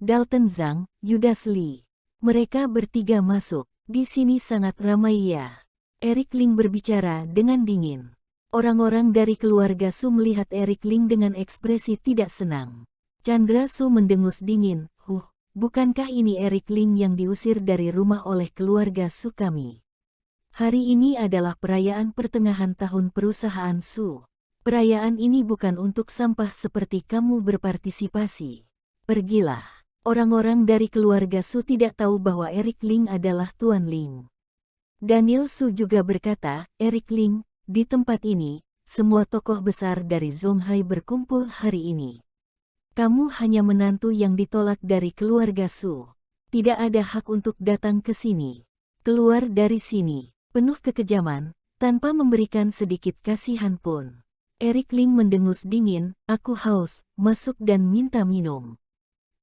Speaker 1: Dalton Zhang, Yudas Lee. Mereka bertiga masuk. Di sini sangat ramai ya. Eric Ling berbicara dengan dingin. Orang-orang dari keluarga Su melihat Eric Ling dengan ekspresi tidak senang. Chandra Su mendengus dingin, bukankah ini Eric Ling yang diusir dari rumah oleh keluarga Su kami? Hari ini adalah perayaan pertengahan tahun perusahaan Su. Perayaan ini bukan untuk sampah seperti kamu berpartisipasi. Pergilah. Orang-orang dari keluarga Su tidak tahu bahwa Eric Ling adalah Tuan Ling. Daniel Su juga berkata, Eric Ling, di tempat ini, semua tokoh besar dari Zonghai berkumpul hari ini. Kamu hanya menantu yang ditolak dari keluarga Su. Tidak ada hak untuk datang ke sini. Keluar dari sini, penuh kekejaman, tanpa memberikan sedikit kasihan pun. Eric Ling mendengus dingin, aku haus, masuk dan minta minum.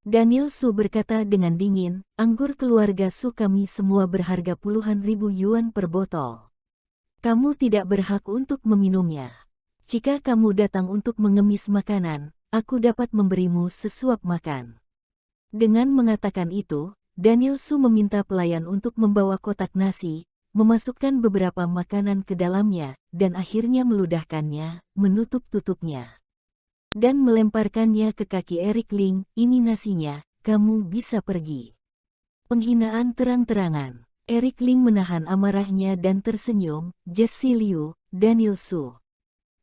Speaker 1: Daniel Su berkata dengan dingin, anggur keluarga Su kami semua berharga puluhan ribu yuan per botol. Kamu tidak berhak untuk meminumnya. Jika kamu datang untuk mengemis makanan, aku dapat memberimu sesuap makan. Dengan mengatakan itu, Daniel Su meminta pelayan untuk membawa kotak nasi, memasukkan beberapa makanan ke dalamnya, dan akhirnya meludahkannya, menutup tutupnya. Dan melemparkannya ke kaki Eric Ling, ini nasinya, kamu bisa pergi. Penghinaan terang-terangan. Eric Ling menahan amarahnya dan tersenyum, Jesse Liu, Daniel Su.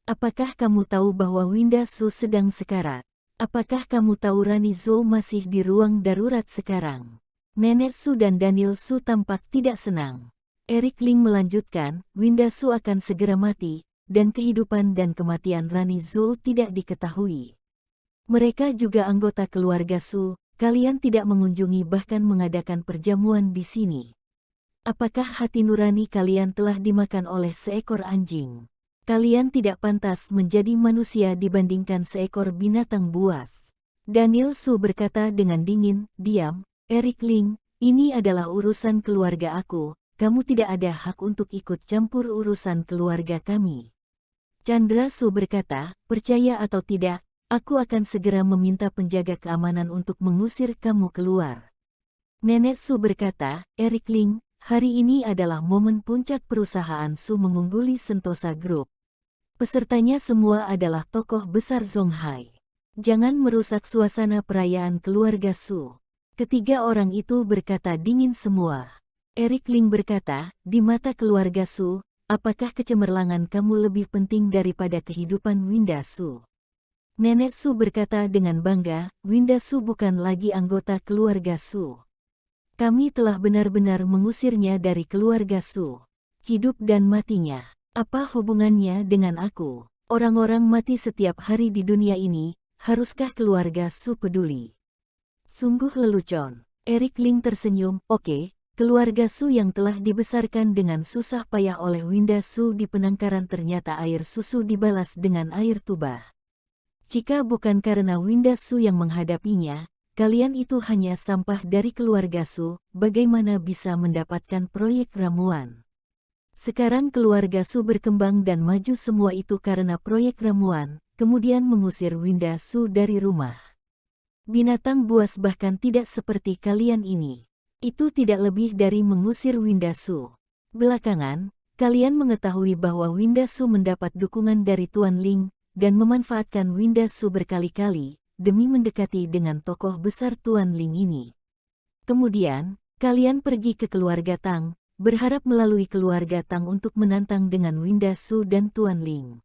Speaker 1: Apakah kamu tahu bahwa Winda Su sedang sekarat? Apakah kamu tahu Rani Zhou masih di ruang darurat sekarang? Nenek Su dan Daniel Su tampak tidak senang. Eric Ling melanjutkan, Winda Su akan segera mati, dan kehidupan dan kematian Rani Zhou tidak diketahui. Mereka juga anggota keluarga Su, kalian tidak mengunjungi bahkan mengadakan perjamuan di sini. Apakah hati nurani kalian telah dimakan oleh seekor anjing? Kalian tidak pantas menjadi manusia dibandingkan seekor binatang buas. Daniel Su berkata dengan dingin, diam, Eric Ling, ini adalah urusan keluarga aku, kamu tidak ada hak untuk ikut campur urusan keluarga kami. Chandra Su berkata, percaya atau tidak, aku akan segera meminta penjaga keamanan untuk mengusir kamu keluar. Nenek Su berkata, Eric Ling, hari ini adalah momen puncak perusahaan Su mengungguli Sentosa Group. Pesertanya semua adalah tokoh besar Zonghai. Jangan merusak suasana perayaan keluarga Su. Ketiga orang itu berkata dingin semua. Eric Ling berkata, di mata keluarga Su, apakah kecemerlangan kamu lebih penting daripada kehidupan Winda Su? Nenek Su berkata dengan bangga, Winda Su bukan lagi anggota keluarga Su. Kami telah benar-benar mengusirnya dari keluarga Su. Hidup dan matinya, apa hubungannya dengan aku? Orang-orang mati setiap hari di dunia ini, haruskah keluarga Su peduli? Sungguh lelucon. Eric Ling tersenyum, oke, keluarga Su yang telah dibesarkan dengan susah payah oleh Winda Su di penangkaran ternyata air susu dibalas dengan air tuba. Jika bukan karena Winda Su yang menghadapinya, kalian itu hanya sampah dari keluarga Su, bagaimana bisa mendapatkan proyek ramuan? Sekarang keluarga Su berkembang dan maju semua itu karena proyek ramuan, kemudian mengusir Winda Su dari rumah. Binatang buas bahkan tidak seperti kalian ini. Itu tidak lebih dari mengusir Winda Su. Belakangan, kalian mengetahui bahwa Winda Su mendapat dukungan dari Tuan Ling, dan memanfaatkan Winda Su berkali-kali, demi mendekati dengan tokoh besar Tuan Ling ini. Kemudian, kalian pergi ke keluarga Tang, berharap melalui keluarga Tang untuk menantang dengan Winda Su dan Tuan Ling.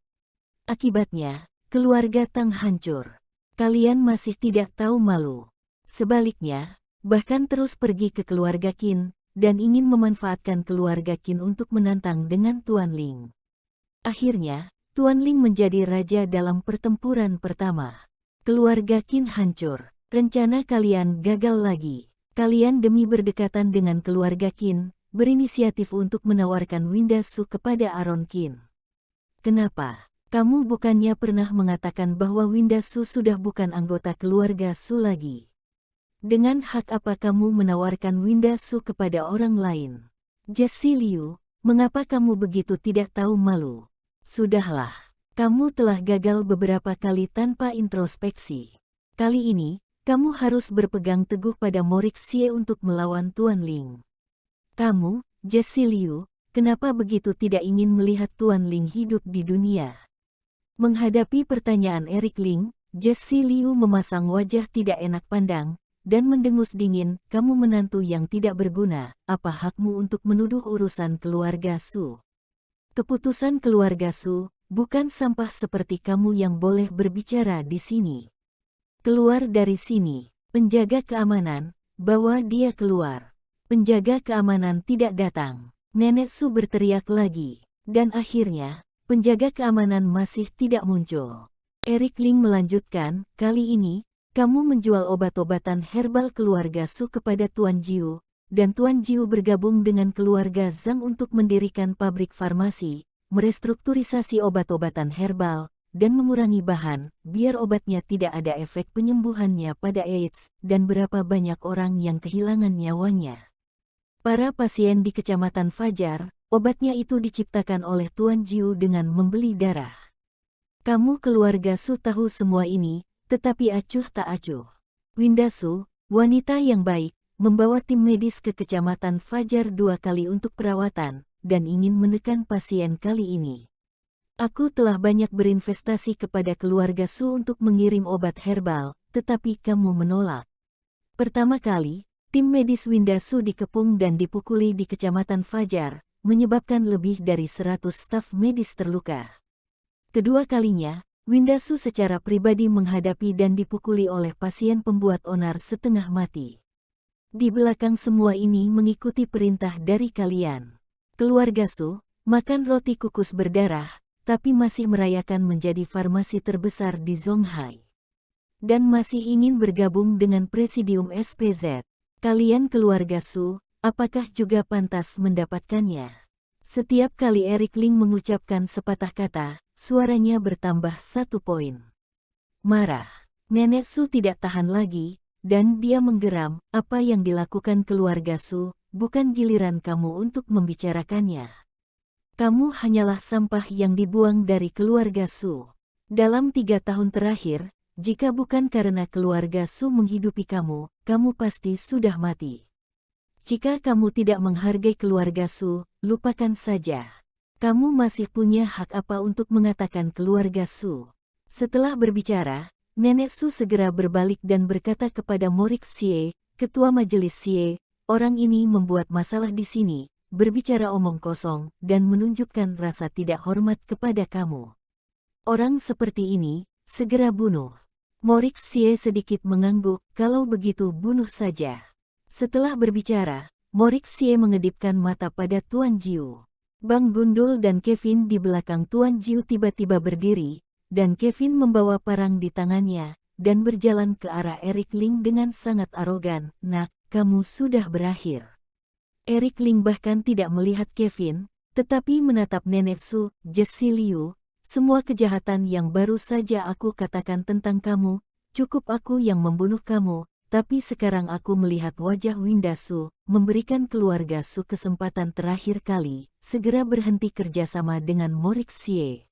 Speaker 1: Akibatnya, keluarga Tang hancur. Kalian masih tidak tahu malu. Sebaliknya, bahkan terus pergi ke keluarga Qin, dan ingin memanfaatkan keluarga Qin untuk menantang dengan Tuan Ling. Akhirnya, Tuan Ling menjadi raja dalam pertempuran pertama. Keluarga Qin hancur. Rencana kalian gagal lagi. Kalian demi berdekatan dengan keluarga Qin, berinisiatif untuk menawarkan Winda Su kepada Aaron Qin. Kenapa? Kamu bukannya pernah mengatakan bahwa Winda Su sudah bukan anggota keluarga Su lagi? Dengan hak apa kamu menawarkan Winda Su kepada orang lain? Jessie Liu, mengapa kamu begitu tidak tahu malu? Sudahlah, kamu telah gagal beberapa kali tanpa introspeksi. Kali ini, kamu harus berpegang teguh pada Morik Xie untuk melawan Tuan Ling. Kamu, Jessie Liu, kenapa begitu tidak ingin melihat Tuan Ling hidup di dunia? Menghadapi pertanyaan Eric Ling, Jessie Liu memasang wajah tidak enak pandang, dan mendengus dingin, kamu menantu yang tidak berguna, apa hakmu untuk menuduh urusan keluarga Su? Keputusan keluarga Su, bukan sampah seperti kamu yang boleh berbicara di sini. Keluar dari sini, penjaga keamanan, bawa dia keluar. Penjaga keamanan tidak datang. Nenek Su berteriak lagi, dan akhirnya, penjaga keamanan masih tidak muncul. Eric Ling melanjutkan, kali ini, kamu menjual obat-obatan herbal keluarga Su kepada Tuan Jiu, dan Tuan Jiu bergabung dengan keluarga Zhang untuk mendirikan pabrik farmasi, merestrukturisasi obat-obatan herbal, dan mengurangi bahan, biar obatnya tidak ada efek penyembuhannya pada AIDS, dan berapa banyak orang yang kehilangan nyawanya. Para pasien di Kecamatan Fajar, obatnya itu diciptakan oleh Tuan Jiu dengan membeli darah. Kamu keluarga Su tahu semua ini, tetapi acuh tak acuh. Winda Su, wanita yang baik, membawa tim medis ke Kecamatan Fajar 2 kali untuk perawatan, dan ingin menekan pasien kali ini. Aku telah banyak berinvestasi kepada keluarga Su untuk mengirim obat herbal, tetapi kamu menolak. Pertama kali, tim medis Winda Su dikepung dan dipukuli di Kecamatan Fajar, menyebabkan lebih dari 100 staf medis terluka. Kedua kalinya, Winda Su secara pribadi menghadapi dan dipukuli oleh pasien pembuat onar setengah mati. Di belakang semua ini mengikuti perintah dari kalian. Keluarga Su, makan roti kukus berdarah, tapi masih merayakan menjadi farmasi terbesar di Zonghai. Dan masih ingin bergabung dengan Presidium SPZ. Kalian keluarga Su, apakah juga pantas mendapatkannya? Setiap kali Eric Ling mengucapkan sepatah kata, suaranya bertambah 1 poin. Marah. Nenek Su tidak tahan lagi, dan dia menggeram, apa yang dilakukan keluarga Su, bukan giliran kamu untuk membicarakannya. Kamu hanyalah sampah yang dibuang dari keluarga Su. Dalam 3 tahun terakhir, jika bukan karena keluarga Su menghidupi kamu, kamu pasti sudah mati. Jika kamu tidak menghargai keluarga Su, lupakan saja. Kamu masih punya hak apa untuk mengatakan keluarga Su? Setelah berbicara, Nenek Su segera berbalik dan berkata kepada Morik Xie, Ketua Majelis Xie, orang ini membuat masalah di sini, berbicara omong kosong, dan menunjukkan rasa tidak hormat kepada kamu. Orang seperti ini, segera bunuh. Morik Xie sedikit mengangguk, kalau begitu bunuh saja. Setelah berbicara, Morik Xie mengedipkan mata pada Tuan Jiu. Bang Gundul dan Kevin di belakang Tuan Jiu tiba-tiba berdiri, dan Kevin membawa parang di tangannya, dan berjalan ke arah Eric Ling dengan sangat arogan. Nak, kamu sudah berakhir. Eric Ling bahkan tidak melihat Kevin, tetapi menatap Nenek Su, Jessie Liu. Semua kejahatan yang baru saja aku katakan tentang kamu, cukup aku yang membunuh kamu, tapi sekarang aku melihat wajah Winda Su, memberikan keluarga Su kesempatan terakhir kali, segera berhenti kerjasama dengan Morik Xie.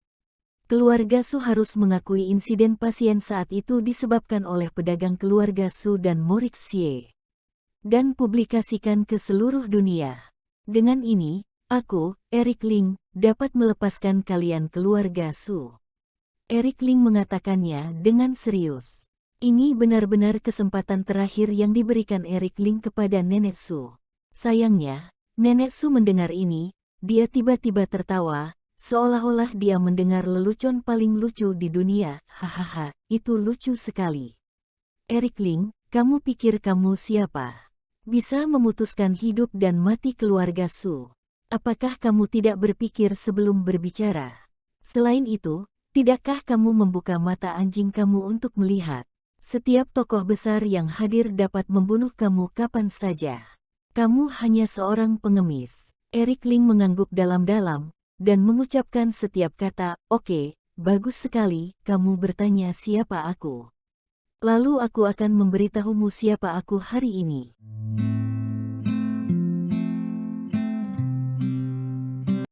Speaker 1: Keluarga Su harus mengakui insiden pasien saat itu disebabkan oleh pedagang keluarga Su dan Morik Xie. Dan publikasikan ke seluruh dunia. Dengan ini, aku, Eric Ling, dapat melepaskan kalian keluarga Su. Eric Ling mengatakannya dengan serius. Ini benar-benar kesempatan terakhir yang diberikan Eric Ling kepada Nenek Su. Sayangnya, Nenek Su mendengar ini, dia tiba-tiba tertawa, seolah-olah dia mendengar lelucon paling lucu di dunia. Hahaha, itu lucu sekali. Eric Ling, kamu pikir kamu siapa? Bisa memutuskan hidup dan mati keluarga Su. Apakah kamu tidak berpikir sebelum berbicara? Selain itu, tidakkah kamu membuka mata anjing kamu untuk melihat? Setiap tokoh besar yang hadir dapat membunuh kamu kapan saja. Kamu hanya seorang pengemis. Eric Ling mengangguk dalam-dalam, dan mengucapkan setiap kata, oke, bagus sekali, kamu bertanya siapa aku. Lalu aku akan memberitahumu siapa aku hari ini.